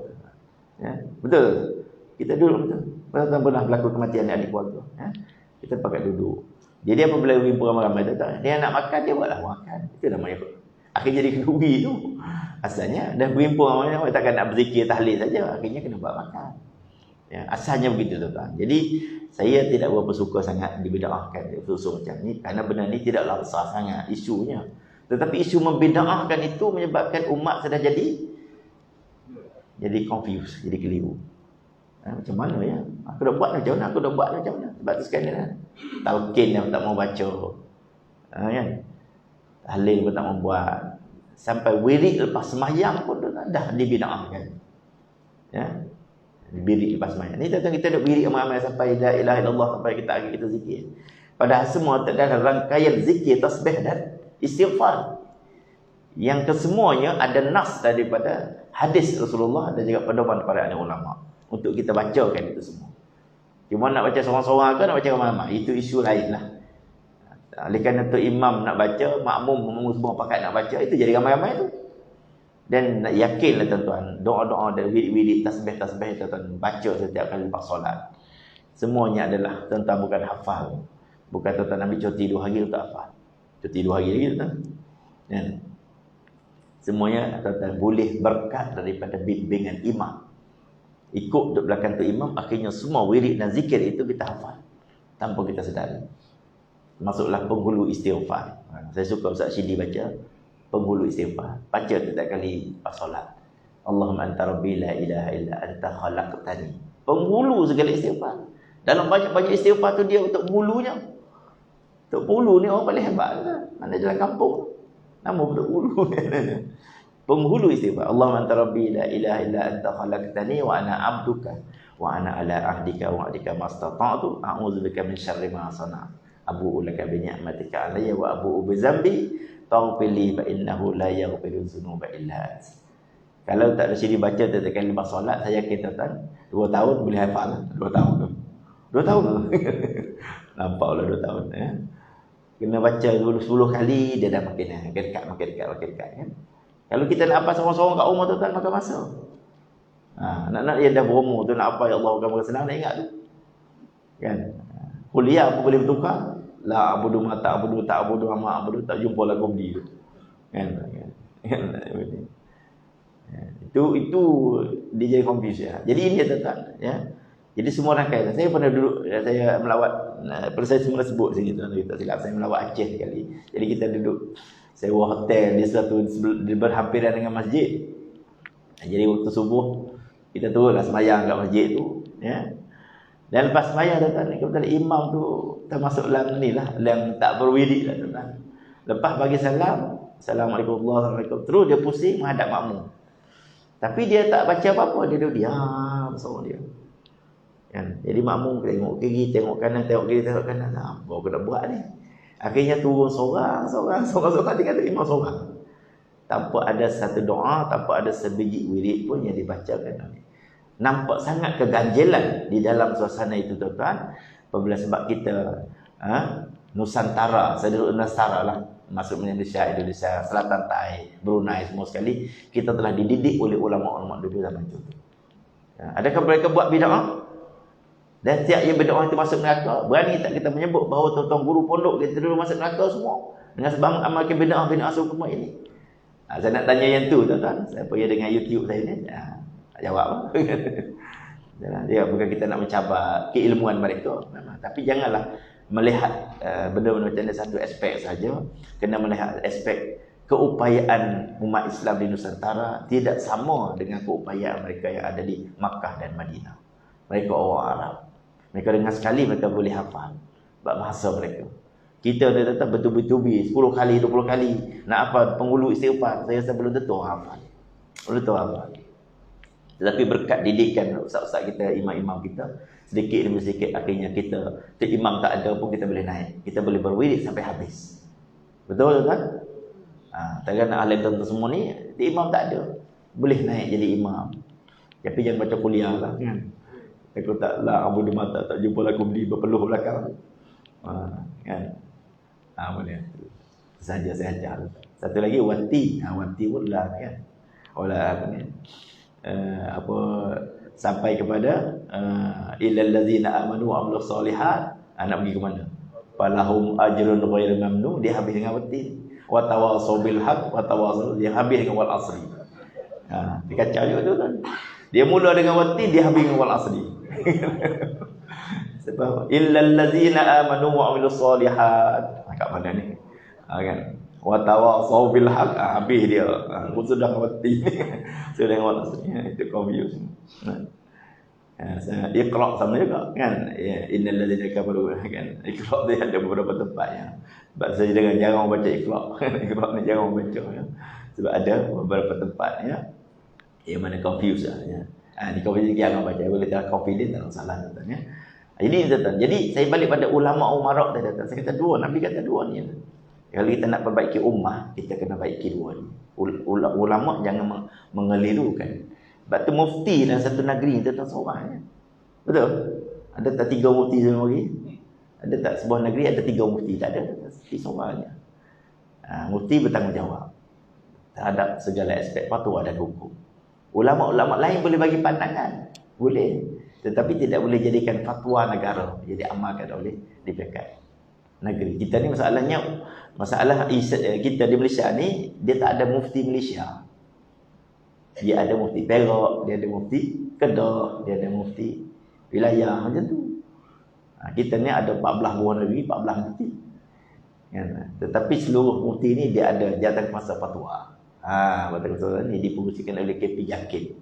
Ya, betul. Kita duduk betul. Pernah berlaku kematian adik keluarga. Ya, kita pakai duduk. Jadi apabila berhimpun ramai-ramai tu, dia nak makan, dia buatlah makan. Itu namanya akhirnya jadi kenduri tu. Asalnya dah berhimpun ramai-ramai, takkan nak berzikir tahlil saja, akhirnya kena buat makan. Ya, asalnya begitu tuan-tuan. Jadi saya tidak berapa suka sangat dibid'ahkan usul macam ni, kerana benda ni tidaklah besar sangat isunya. Tetapi isu membid'ahkan itu menyebabkan umat sudah jadi confused, jadi keliru. Macam mana ya? Aku dah buat macam mana? Aku dah buat macam mana? Sebab tu sekarang ni talqin yang tak mau baca. Kan? Tahlil pun tak mau buat. Sampai wirid lepas sembahyang pun dah dibid'ahkan. Ya. Wirid lepas sembahyang. Ni tuan-tuan, kita duk wirid ramai-ramai sampai la ilaha illallah, sampai kita zikir. Padahal semua terdapat rangkaian zikir, tasbih dan istighfar. Yang kesemuanya ada nas daripada hadis Rasulullah dan juga pedoman para ulama untuk kita bacakan itu semua. Cuma nak baca seorang-seorang ke nak baca ramai-ramai, itu isu lain lah. Oleh kerana tu imam nak baca, makmum semua pakat nak baca, itu jadi ramai-ramai tu. Dan yakinlah tuan-tuan, doa-doa dan wirid-wirid, tasbih-tasbih tuan-tuan baca setiap kali lepas solat, semuanya adalah tuan-tuan bukan hafal. Bukan tuan-tuan ambil cuti 2 hari tak hafal. Cuti 2 hari lagi tuan-tuan. Ya. Semuanya tuan-tuan boleh berkat daripada bimbingan imam. Ikut duduk belakang tu imam, akhirnya semua wirid dan zikir itu kita hafal tanpa kita sedari. Masuklah penghulu istighfar. Saya suka Ustaz Syidi baca penghulu istighfar. Baca setiap kali pas solat. Allahumma anta rabbi la ilaha illa anta khalaqtani. Penghulu segala istighfar. Dalam banyak-banyak istighfar tu dia untuk hulunya. Untuk hulu ni orang paling hebat kan? Mana jalan kampung. Nama untuk hulu ni. Penghulu istighfar. Allahumma anta rabbi la ilaha illa anta khalaqtani wa ana 'abduka wa ana ala ahdika wa wa'dika mastata'tu a'udzubika min syarri ma sana'tu abu'u laka bi ni'matika 'alayya wa abu'u bi dzambi taghfir li fa innahu la yaghfiru dzunuba illa anta. Kalau tak ada sini baca tiap kali lepas solat, saya yakin tuan-tuan 2 tahun boleh hafal lah. 2 tahun tu. 2 tahun tu. Nampaklah 2 tahun ya. Kena baca dulu 10 kali dia dah makin dekat kan. Kalau kita nak apa seorang-seorang kat rumah tuan-tuan makan masa. Nak dia dah berumur tu nak apa ya Allah bukan senang nak ingat tu. Kan? Kuliah apa boleh bertukar? La abudu ma ta'budu ta'budu ma abudu tak jumpa lagu beli tu. Kan? Itu dia jadi confuse ya. Jadi ini tuan-tuan ya. Jadi semua rangkaian. Saya pernah duduk, saya melawat, saya semula sebut sini tuan-tuan, tak silap saya melawat Aceh sekali. Jadi kita duduk sewa hotel di satu berhampiran dengan masjid. Jadi waktu subuh kita turunlah sembahyang kat masjid tu ya. Dan lepas sembahyang tuan-tuan, kebetulan imam tu termasuk dalam ni lah yang tak berwirid lah tuan-tuan. Lepas bagi salam, Assalamualaikum warahmatullahi wabarakatuh, terus dia pusing menghadap makmum. Tapi dia tak baca apa-apa, dia duduk diam seorang dia. Kan? Jadi makmum tengok kiri, tengok kanan, tengok kiri, tengok kanan. Apa aku nak buat ni? Akhirnya turun seorang dia kata imam seorang. Tanpa ada satu doa, tanpa ada sebiji wirid pun yang dibacakan. Nampak sangat keganjilan di dalam suasana itu tuan-tuan. Apabila sebab kita Nusantara, saya duduk Nusantara lah, masuk Malaysia, Indonesia, Selatan Thai, Brunei semua sekali, kita telah dididik oleh ulama-ulama dulu zaman itu. Adakah mereka buat bid'ah? Dan setiap yang berdoa itu masuk neraka, berani tak kita menyebut bahawa tuan-tuan guru pondok kita dulu masuk neraka semua dengan sebab amalkan bid'ah sukma ini? Saya nak tanya yang tu tuan-tuan. Saya pergi dengan YouTube saya ni. Jawab. Dia bukan kita nak mencabar keilmuan mereka memang. Tapi janganlah melihat benda-benda macam ni satu aspek saja. Kena melihat aspek keupayaan umat Islam di Nusantara tidak sama dengan keupayaan mereka yang ada di Makkah dan Madinah. Mereka orang Arab. Mereka dengan sekali mereka boleh hafal bahasa mereka. Kita dah tetap bertubi-tubi 10 kali, 20 kali nak apa penghulu istighfar, saya rasa belum tentu hafal. Belum tentu hafal. Tetapi berkat didikan ustaz-ustaz kita, imam-imam kita, sedikit demi sedikit akhirnya kita, imam tak ada pun kita boleh naik. Kita boleh berwirid sampai habis. Betul kan? Takkan ahli tuan-tuan semua ni, imam tak ada. Boleh naik jadi imam. Tapi jangan baca kuliah lah kan. Aku taklah abu di mata tak jumpa lagu beli berpeluh belakang. Kan? Boleh. Saja saya ajar. Satu lagi wati. Wati pun lah kan. Olah apa ni? Sampai kepada illal ladzina amanu wa amilus solihat. Nak pergi ke mana? Falahum ajrun ghairu mamnun. Dia habis dengan wati. Wa tawasau bil haq wa tawasau, dia habis dengan wal asri. Dia kacau juga tu kan. Dia mula dengan wati, dia habis dengan wal asri. Sebab illal ladzina amanu wa amilus solihat. Kat mana ni? Kan? Wa tawasau bil haq, habis dia. Sudah wati. Sudah dengan wal asri. Itu confuse. Iqra sama juga kan. Innal ladzina kafaru kan. Iqra dia ada beberapa tempat ya. Sebab saya dengan jarang baca Iqra. Iqra ni jarang baca ya. Sebab ada beberapa tempat ya yang mana confuse lah ya. Di confuse jangan baca, boleh tak confident tak salah katanya. Jadi tuan-tuan, jadi saya balik pada ulama umarak tadi tuan. Saya kata dua, Nabi kata dua ni. Kalau kita nak perbaiki ummah, kita kena baiki dua ni. Ulama jangan mengelirukan. Sebab tu mufti dalam satu negeri tuan-tuan seorang ya. Betul? Ada tak 3 mufti dalam negeri? Ada tak sebuah negeri ada 3 mufti? Tak ada, mufti seorang je. Mufti bertanggungjawab terhadap segala aspek fatwa dan hukum. Ulama-ulama lain boleh bagi pandangan, boleh, tetapi tidak boleh jadikan fatwa negara, jadi amalkan oleh di pihak negeri. Kita ni masalah kita di Malaysia ni, dia tak ada mufti Malaysia. Dia ada mufti Perak, dia ada mufti Kedah, dia ada mufti wilayah macam tu. Kita ni ada 14 buah negeri, 14 mufti. Tetapi seluruh mufti ni dia ada jabatan kuasa fatwa. Betul-betul ni dipengusikan oleh KP Jakin,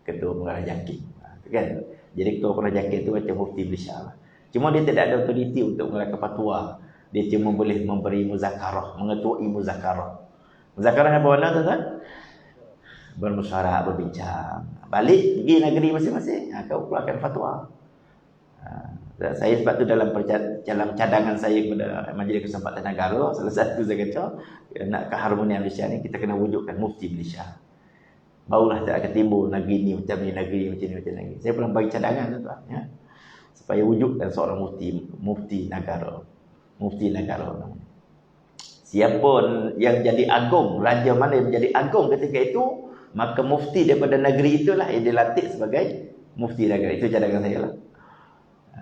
Ketua Pengarah Jakin. Kan? Jadi Ketua Pengarah Jakin tu macam mufti Malaysia lah. Cuma dia tidak ada autoriti untuk mengeluarkan fatwa. Dia cuma boleh memberi muzakarah, mengetuai muzakarah. Muzakarah apa makna tuan-tuan? Bermusyawarah, berbincang. Balik pergi negeri masing-masing, kau keluarkan fatwa. Saya sebab tu dalam cadangan saya kepada Majlis Kesempatan Negara, salah satu saya kata nak keharmonian Malaysia ni kita kena wujudkan mufti Malaysia. barulah tak akan timbul negeri ni macam ni, negeri ni macam ni, macam ni. Saya pernah bagi cadangan tuan, ya, supaya wujudkan seorang mufti negara. Siapa yang jadi agung, raja mana yang menjadi agung ketika itu, maka mufti daripada negeri itulah yang dilantik sebagai mufti negara. Itu cadangan saya lah.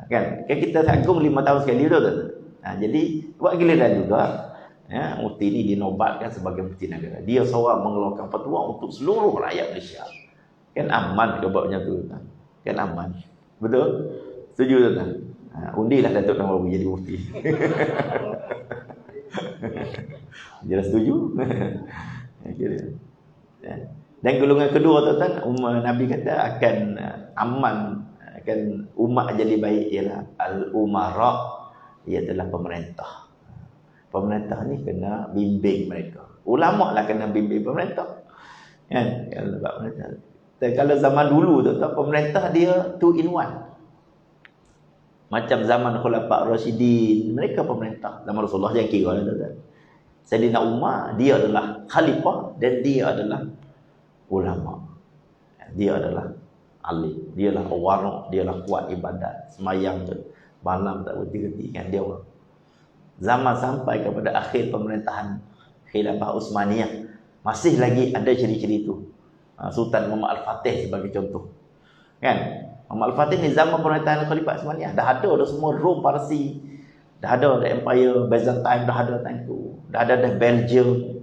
Kan kita agung 5 tahun sekali tu. Jadi buat giliran juga, ya, mufti ini dinobatkan sebagai mufti negara. Dia seorang mengeluarkan fatwa untuk seluruh rakyat Malaysia. Kan aman ke buat macam tu kan? Kan aman. Betul? Setuju tak? Undilah Datuk Nawawi jadi mufti. Dia setuju. Dan golongan kedua tuan, Nabi kata akan aman, akan umat jadi baik ialah al-umara, ialah pemerintah. Pemerintah ni kena bimbing mereka. Ulama lah kena bimbing pemerintah. Kan? Kalau zaman dulu tu, pemerintah dia 2 in 1. Macam zaman Khulafa' Rasyidin, mereka pemerintah. Zaman Rasulullah jangan kira lah tuan. Sayyidina Umar, dia adalah khalifah dan dia adalah ulama. Dia adalah alim, dia adalah warak, dia adalah kuat ibadat, semayang malam tak berhenti kan dia orang. Zaman sampai kepada akhir pemerintahan Khilafah Utsmaniyah, masih lagi ada ciri-ciri itu. Sultan Muhammad Al-Fatih sebagai contoh. Kan? Muhammad Al-Fatih ni zaman pemerintahan Khalifah Utsmaniyah dah ada dah semua Rom, Parsi, dah ada dah Empire Byzantine, dah ada time tu. Dah ada dah Belgium.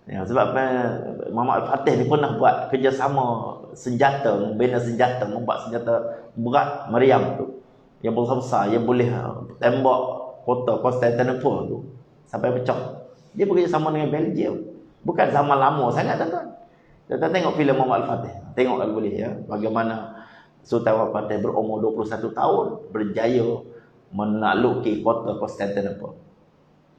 Ya, sebab Muhammad Al-Fatih ni pernah buat kerjasama senjata, membina senjata, membuat senjata berat meriam tu. Yang besar-besar, yang boleh tembak kota Constantinople tu sampai pecah. Dia bekerjasama dengan Belgium. Bukan zaman lama sangat tuan-tuan. Kita tengok filem Muhammad Al-Fatih. Tengok kalau boleh ya, bagaimana Sultan Muhammad Al-Fatih berumur 21 tahun berjaya menakluki kota Constantinople.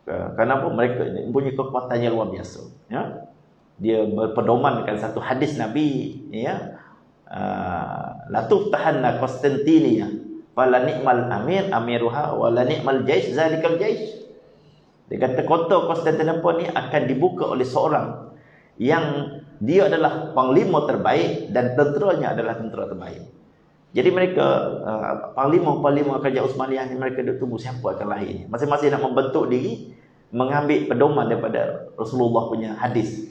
Kenapa? Mereka mempunyai kekuatan yang luar biasa. Ya? Dia berpedomankan satu hadis Nabi, ya, la tuftahanna Konstantinia fala ni'mal amir amiruha wa la ni'mal jaish zalikal jaish. Dia kata kota Konstantinopel ni akan dibuka oleh seorang yang dia adalah panglima terbaik dan tenteranya adalah tentera terbaik. Jadi mereka panglima kerajaan Utsmaniyah ni, mereka dah tunggu siapa akan lahir. Masing-masing nak membentuk diri, mengambil pedoman daripada Rasulullah punya hadis.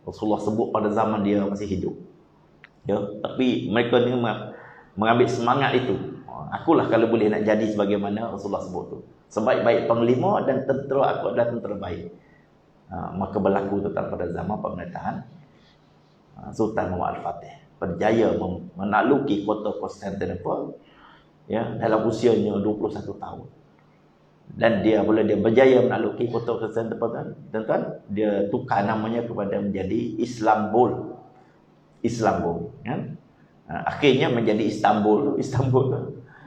Rasulullah sebut pada zaman dia masih hidup. Ya, tapi mereka ni mengambil semangat itu. Akulah kalau boleh nak jadi sebagaimana Rasulullah sebut tu. Sebaik-baik panglima dan tentera aku adalah tentera baik. Maka berlaku tetap pada zaman pemerintahan Sultan Muhammad Al-Fatih. Berjaya menakluki kota Konstantinopel, ya, dalam usianya 21 tahun. Dan dia berjaya menakluki kota Konstantinopel, tuan-tuan, dia tukar namanya kepada menjadi Istanbul, kan? Akhirnya menjadi Istanbul,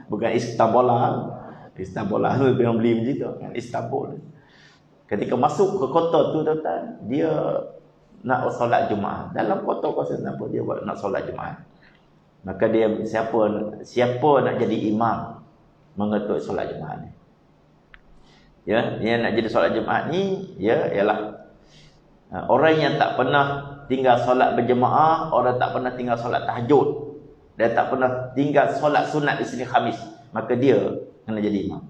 bukan Istanbul tu yang beli macam tu, kan? Istanbul. Ketika masuk ke kota tu, tuan-tuan, dia nak solat Jumaat. Dalam kota Konstantinopel dia nak solat Jumaat. Maka dia siapa nak jadi imam mengetuk solat Jumaat ni. Ya, dia nak jadi solat Jumaat ni, ya, ialah orang yang tak pernah tinggal solat berjemaah, orang tak pernah tinggal solat tahajud, dan tak pernah tinggal solat sunat Isnin Khamis, maka dia kena jadi imam.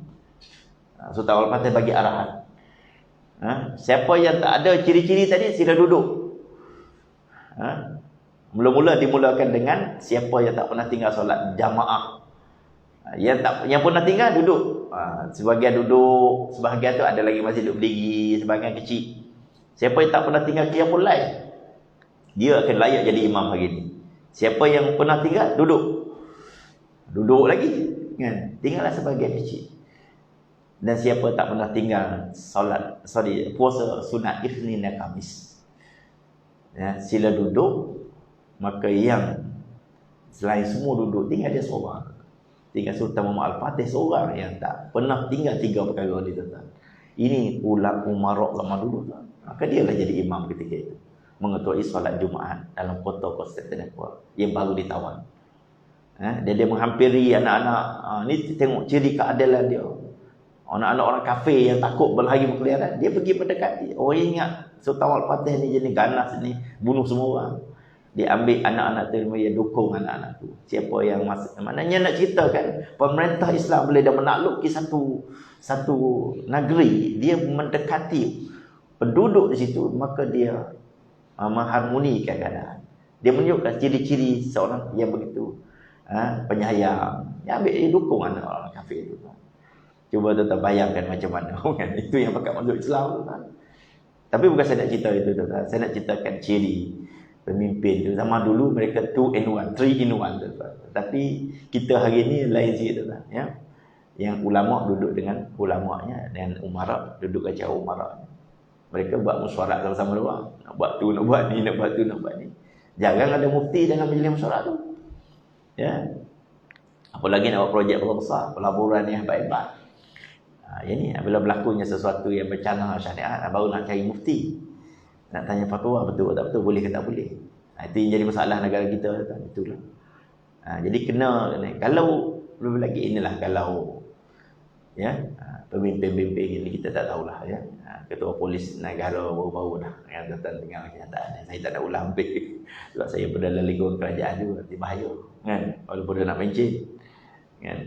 Sultan Al-Fatih bagi arahan. Siapa yang tak ada ciri-ciri tadi sila duduk. Mula-mula dimulakan dengan siapa yang tak pernah tinggal solat jamaah. Yang pernah tinggal duduk. Sebahagian duduk, sebahagian tu ada lagi masih duduk berdiri, sebahagian kecil. Siapa yang tak pernah tinggal qiyamul lail, dia akan layak jadi imam hari ni. Siapa yang pernah tinggal duduk lagi, kan? Tinggallah sebahagian kecil. Dan siapa tak pernah tinggal puasa sunat Isnin dan Khamis, ya, sila duduk. Maka yang selain semua duduk, tinggal dia seorang. Tinggal Sultan Muhammad Al-Fatih seorang yang tak pernah tinggal 3 perkara ni, tuan-tuan. Ini umarak zaman dulu, tuan. Maka dia lah jadi imam ketika itu, mengetuai solat Jumaat dalam kota Konstantinopel yang baru ditawan. Dia menghampiri anak-anak. Ni tengok ciri keadilan dia. Anak-anak orang kafir yang takut berlari berkeliaran, dia pergi mendekati. Orang ingat Sultan Al-Fatih ni jenis ganas ni, bunuh semua orang. Dia ambil anak-anak tu, dia dukung anak-anak tu. Siapa yang masuk, maknanya nak cerita kan, pemerintah Islam boleh dah menakluki satu negeri, dia mendekati penduduk di situ, maka dia mengharmonikan keadaan. Dia menunjukkan ciri-ciri seorang yang begitu penyayang. Dia ambil, dia dukung anak-anak kafir itu. Cuba tuan bayangkan macam mana kan? Itu yang pakat masuk Islam tu kan. Tapi bukan saya nak cerita itu tuan. Saya nak ceritakan ciri pemimpin tu. Zaman dulu mereka 2 in 1, 3 in 1 tuan. Tapi kita hari ni lain sikit tuan ya. Yang ulama duduk dengan ulamanya dan umara duduk dengan umara. Mereka buat mesyuarat sama-sama doang. Nak buat tu, nak buat ni, nak buat tu, nak buat ni. Jarang ada mufti dengan majlis mesyuarat tu. Ya. Apalagi nak buat projek besar, pelaburan yang hebat-hebat. Ini bila berlakunya sesuatu yang bencana syariat, baru nak cari mufti. Nak tanya fatwa betul tak betul, boleh ke tak boleh. Itu yang jadi masalah negara kita kan, itulah. Jadi kena kalau belum lagi inilah kalau ya pemimpin-pemimpin ini kita tak tahulah ya. Ketua polis negara baru-baru dah yang datang dengan kenyataan. Saya tak nak ulang lebih sebab saya pernah lingkungan kerajaan juga, nanti bahaya kan, walaupun dia nak mencin kan.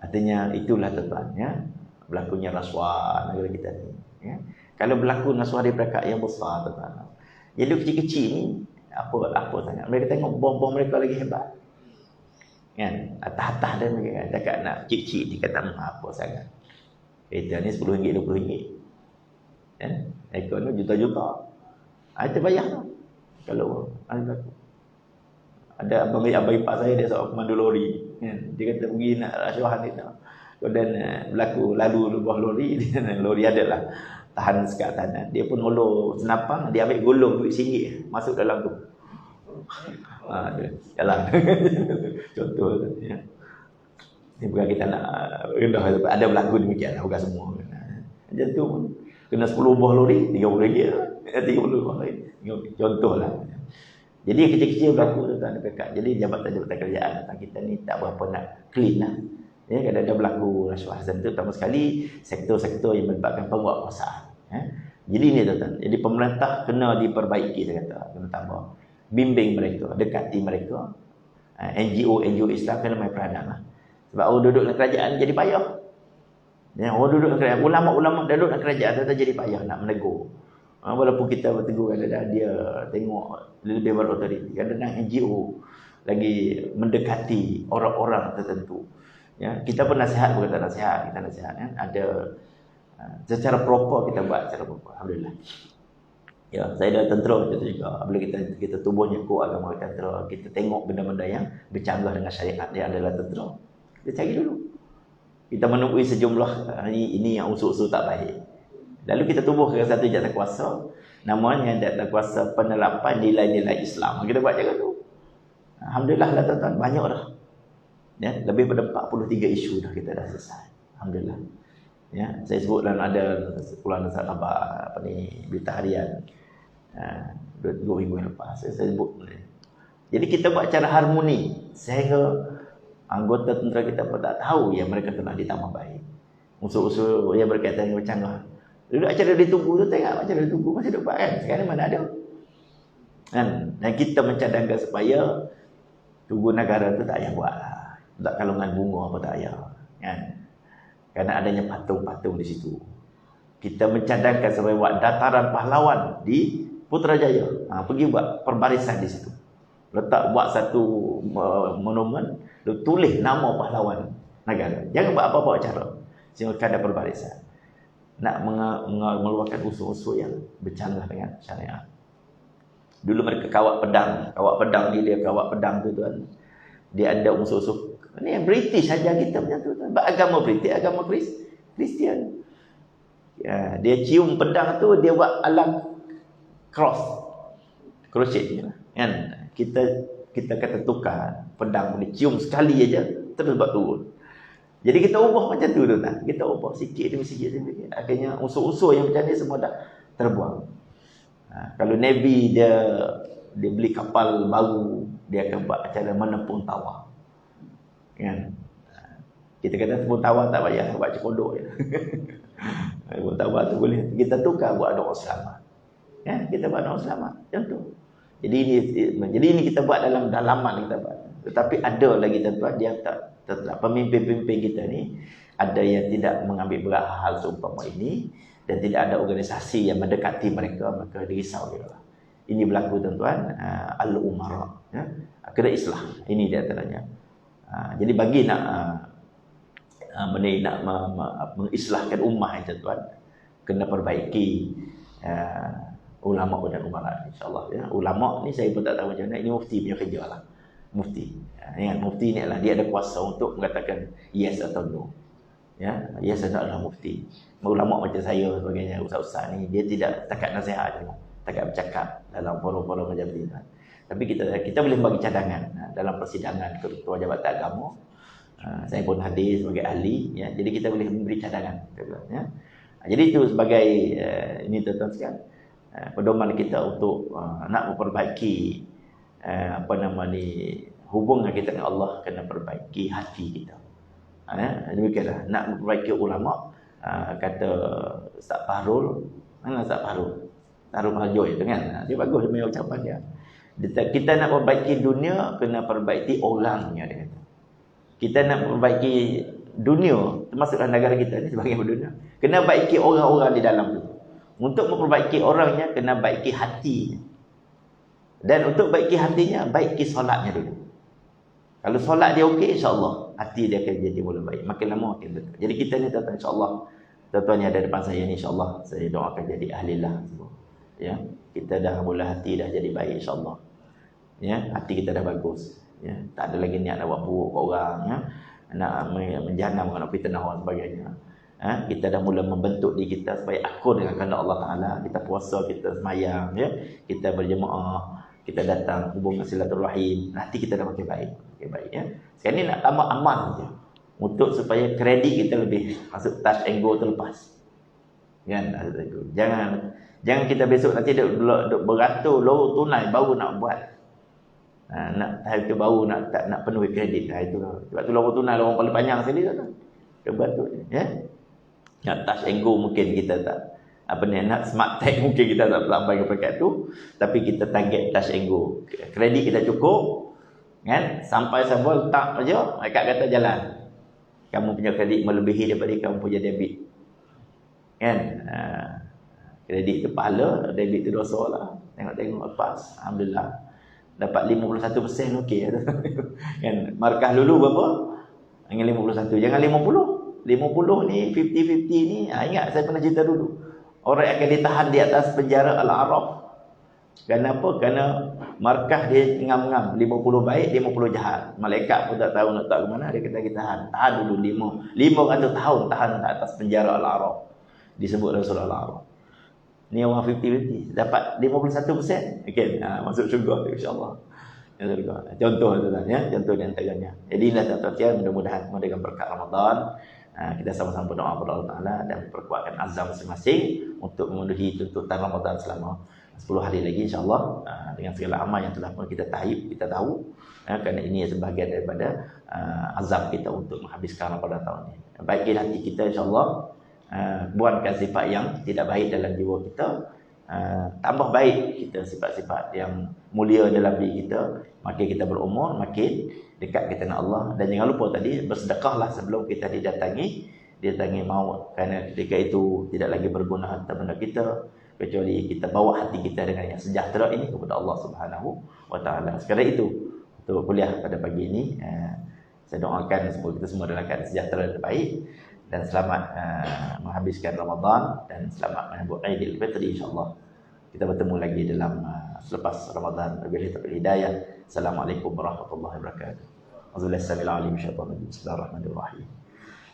Artinya itulah tuan ya, berlakunya rasuah negara kita ni ya. Kalau berlaku rasuah di peringkat yang besar tuan. Jadi kecil-kecil ni apa sangat. Mereka tengok bom-bom mereka lagi hebat. Kan? Atas-atas dia mereka cakap nak cik-cik ni kata apa sangat. Kereta ni RM10, RM20. Kan? Ekor ni juta-juta. Itu bayar lah. Kalau ada abang ipar saya, dia seorang pemandu lori. Kan? Dia kata pergi nak rasuah ni tak. Dan berlaku lalu lubang lori, lori adalah tahan sekat tanah. Dia pun ulur senapang, dia ambil gulung duit RM1 masuk dalam tu. Jalan. Contoh ya. Ini bukan kita nak rendah, ada berlaku demikian, bukan semua. Macam tu pun kena 10 buah lori, RM30. 30 buah lori. Contohlah. Jadi kecil-kecil berlaku tuan dekat. Jadi jabatan-jabatan kerajaan kita ni tak berapa nak clean lah. Ya, kadang-kadang berlaku rasuah tu, terutama sekali sektor-sektor yang melibatkan penguatkuasaan. Ya. Jadi ini tuan. Jadi pemerintah kena diperbaiki, saya kata, kena tambah. Bimbing mereka, dekati mereka. NGO Islam kena main peranan lah. Sebab orang duduk dalam kerajaan jadi payah. Ya, orang duduk dalam kerajaan, ulama-ulama duduk dalam kerajaan tetap jadi payah nak menegur. Walaupun kita bertegur kadang-kadang dia tengok lebih berautoriti. Kadang-kadang NGO lagi mendekati orang-orang tertentu. Ya, kita pun nasihat, bukan nasihat, kita nasihat kan. Ada secara proper kita buat secara proper. Alhamdulillah. Ya, saya dah tentera macam tu juga. Apabila kita tubuhnya kuat agama tentera, kita tengok benda-benda yang bercanggah dengan syariat, dia adalah tentera. Kita cari dulu. Kita menemui sejumlah ini yang unsur-unsur tak baik. Lalu kita tubuhkan satu jabatan kuasa, namanya jabatan kuasa penerapan nilai-nilai Islam. Kita buat jaga tu. Alhamdulillah lah tuan-tuan, banyak dah. Ya, lebih pada 43 isu dah kita dah selesai. Alhamdulillah. Ya, saya sebut dalam ada sekolah Nusrat Abah berita harian 2 minggu yang lepas saya sebut. Jadi kita buat cara harmoni sehingga anggota tentera kita pun tak tahu yang mereka telah ditambah baik. Unsur-unsur yang berkaitan dengan bercanggah. Duduk acara ditunggu tu, tengok acara ditunggu masih duduk buat kan. Sekarang mana ada. Dan kita mencadangkan supaya tugu negara tu tak payah buat lah. Tak kalungan bunga apa tak payah. Kan? Kerana adanya patung-patung di situ. Kita mencadangkan supaya buat dataran pahlawan di Putrajaya. Pergi buat perbarisan di situ. Buat satu monumen, tulis nama pahlawan negara. Jangan buat apa-apa cara. Sehingga ada perbarisan. Nak mengeluarkan unsur-unsur yang bercanggah dengan syariat. Dulu mereka kawat pedang. Kawat pedang tu tuan. Dia ada unsur-unsur. Ini British saja kita macam tu tuan. Agama British, agama Kristian. Ya, dia cium pedang tu, dia buat alam cross. Crochet kan. Kita kata tukar pedang boleh cium sekali aja terus buat turun. Jadi kita ubah macam tu tuan. Kita ubah sikit demi sikit. Akhirnya unsur-unsur yang macam ni semua dah terbuang. Kalau Navy dia beli kapal baru, dia akan buat cara menepung tawar. Kan? Kita kata tepung tawar tak payah buat cekodok je. Tepung tawar tu boleh kita tukar buat doa selamat. Kan? Kita buat doa selamat. Contoh. Jadi ini kita buat dalam dalaman kita buat. Tetapi ada lagi tuan-tuan dia tak pemimpin-pemimpin kita ni ada yang tidak mengambil berat hal seumpama ini dan tidak ada organisasi yang mendekati mereka, maka dirisau dia. Ini berlaku tuan-tuan, al-umara, ya. Kena islah. Ini dia antaranya. Jadi bagi nak mengislahkan ummah tuan-tuan, kena perbaiki ulama dan umara, insya-Allah ya. Ulama ni saya pun tak tahu macam mana, ini mufti punya kerja lah. Mufti. Ingat mufti ni lah dia ada kuasa untuk mengatakan yes atau no. Ya, yes adalah mufti. Ulama macam saya sebagainya, ustaz-ustaz ni dia tidak takat nasihat je, takat bercakap dalam forum-forum macam ni. Tapi kita boleh bagi cadangan dalam persidangan ketua jabatan agama. Saya pun hadir sebagai ahli ya. Jadi kita boleh memberi cadangan ya. Jadi itu sebagai ini tuan-tuan sekalian, pedoman kita untuk nak memperbaiki hubungan kita dengan Allah, kena perbaiki hati kita. Demikianlah nak memperbaiki ulama. Kata Ustaz Fahrul, mana Ustaz Fahrul? Taruh Mahjoy tu kan. Dia bagus punya ucapan dia. Kita nak perbaiki dunia, kena perbaiki orangnya dia kata. Kita nak perbaiki dunia, termasuklah negara kita ni sebagai dunia, kena baiki orang-orang di dalam tu. Untuk memperbaiki orangnya, kena baiki hatinya. Dan untuk baiki hatinya, baiki solatnya dulu. Kalau solat dia okey, insya-Allah hati dia akan jadi mula baik. Makin lama makin betul. Jadi kita ni tuan-tuan, insya-Allah tuan-tuan yang ada depan saya ni, insya-Allah saya doakan jadi ahlilah semua. Ya, kita dah mula hati dah jadi baik, insya-Allah. Ya, hati kita dah bagus. Ya, tak ada lagi niat nak buat buruk ke orang, ya. Nak menjanam, nak fitnah dan sebagainya. Kita dah mula membentuk diri kita supaya akur dengan kehendak Allah Taala. Kita puasa, kita semayang, ya. Kita berjemaah, kita datang hubungan silaturahim. Nanti kita dah makin baik, ya. Sekarang ni nak tambah amal saja untuk supaya kredit kita lebih masuk touch and go terlepas. Kan? Jangan kita besok nanti duk beratur lorong tunai baru nak buat. Nak hari tu baru nak penuhi kredit. Itu lah. Sebab tu lorong tunai lorong paling panjang sekali tu. Kebetul, ya. Nak touch and go mungkin kita tak nak smart tag mungkin kita tak sampai ke peringkat tu, tapi kita target touch and go. Kredit kita cukup kan, sampai semua letak aja, mereka kata jalan. Kamu punya kredit melebihi daripada kamu punya debit. Kan? Kredit tu pahala, debit tu dosa lah. Tengok lepas, alhamdulillah. Dapat 51% okey. Kan? Markah dulu berapa? Dengan 51, jangan 50. 50 ni 50-50 ni, ingat saya pernah cerita dulu. Orang akan ditahan di atas penjara Al-A'raf. Kenapa? Kerana markah dia ngam-ngam, 50 baik, 50 jahat. Malaikat pun tak tahu nak ke mana, dia kata kita tahan dulu 500 tahun tahan atas penjara Al-A'raf. Disebut Rasul Al-A'raf. Ni orang 50-50, dapat 51%. Okey, masuk syurga insya-Allah. Contoh tuan ya, contoh di antaranya. Jadi inilah tuan-tuan, mudah-mudahan dengan berkat Ramadan kita sama-sama berdoa kepada Allah Taala dan perkuatkan azam masing-masing untuk memenuhi tuntutan Ramadan selama 10 hari lagi insya-Allah, dengan segala amal yang telah pun kita tahu kerana ini sebahagian daripada azam kita untuk menghabiskan Ramadan tahun ini. Baikkan hati kita insya-Allah, buangkan sifat yang tidak baik dalam jiwa kita, tambah baik kita sifat-sifat yang mulia dalam diri kita. Makin kita berumur, makin dekat kita dengan Allah. Dan jangan lupa tadi, bersedekahlah sebelum kita didatangi maut. Kerana ketika itu tidak lagi berguna harta benda kita, kecuali kita bawa hati kita dengan yang sejahtera ini kepada Allah Subhanahu wa Ta'ala. Sekadar itu untuk kuliah pada pagi ini, saya doakan semoga kita semua dalam keadaan sejahtera dan baik, dan selamat menghabiskan Ramadan dan selamat menyambut Aidil Fitri insya-Allah. Kita bertemu lagi dalam selepas Ramadan. Wabillahi taufiq hidayah. Assalamualaikum warahmatullahi wabarakatuh. Bismillahirrahmanirrahim.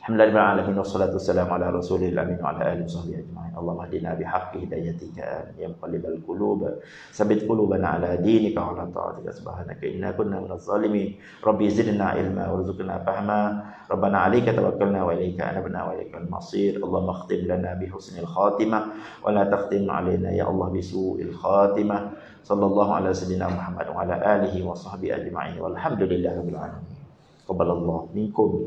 Alhamdulillahirabbil alamin wassalatu wassalamu ala rasulil amin wa ala alihi washabbihi ajma'in. Allahumma hdina bihaqqi hidayatika ya muqallibal qulub, tsabbit qulubana ala dinika wa ala ta'atika subhanaka inna kunna minaz zalimin. Rabbi zidna ilma warzuqna fahma. Rabbana 'alaika tawakkalna wa ilaika anabna wa ilaikal masir. Allahumma khtim lana bi husnil khatimah wa la takhtim 'alaina ya Allah bi su'il khatimah. Sallallahu ala sayyidina Muhammad wa ala alihi wa sahbihi ajma'in. Walhamdulillahirabbil alamin. Qabbalallahu minkum.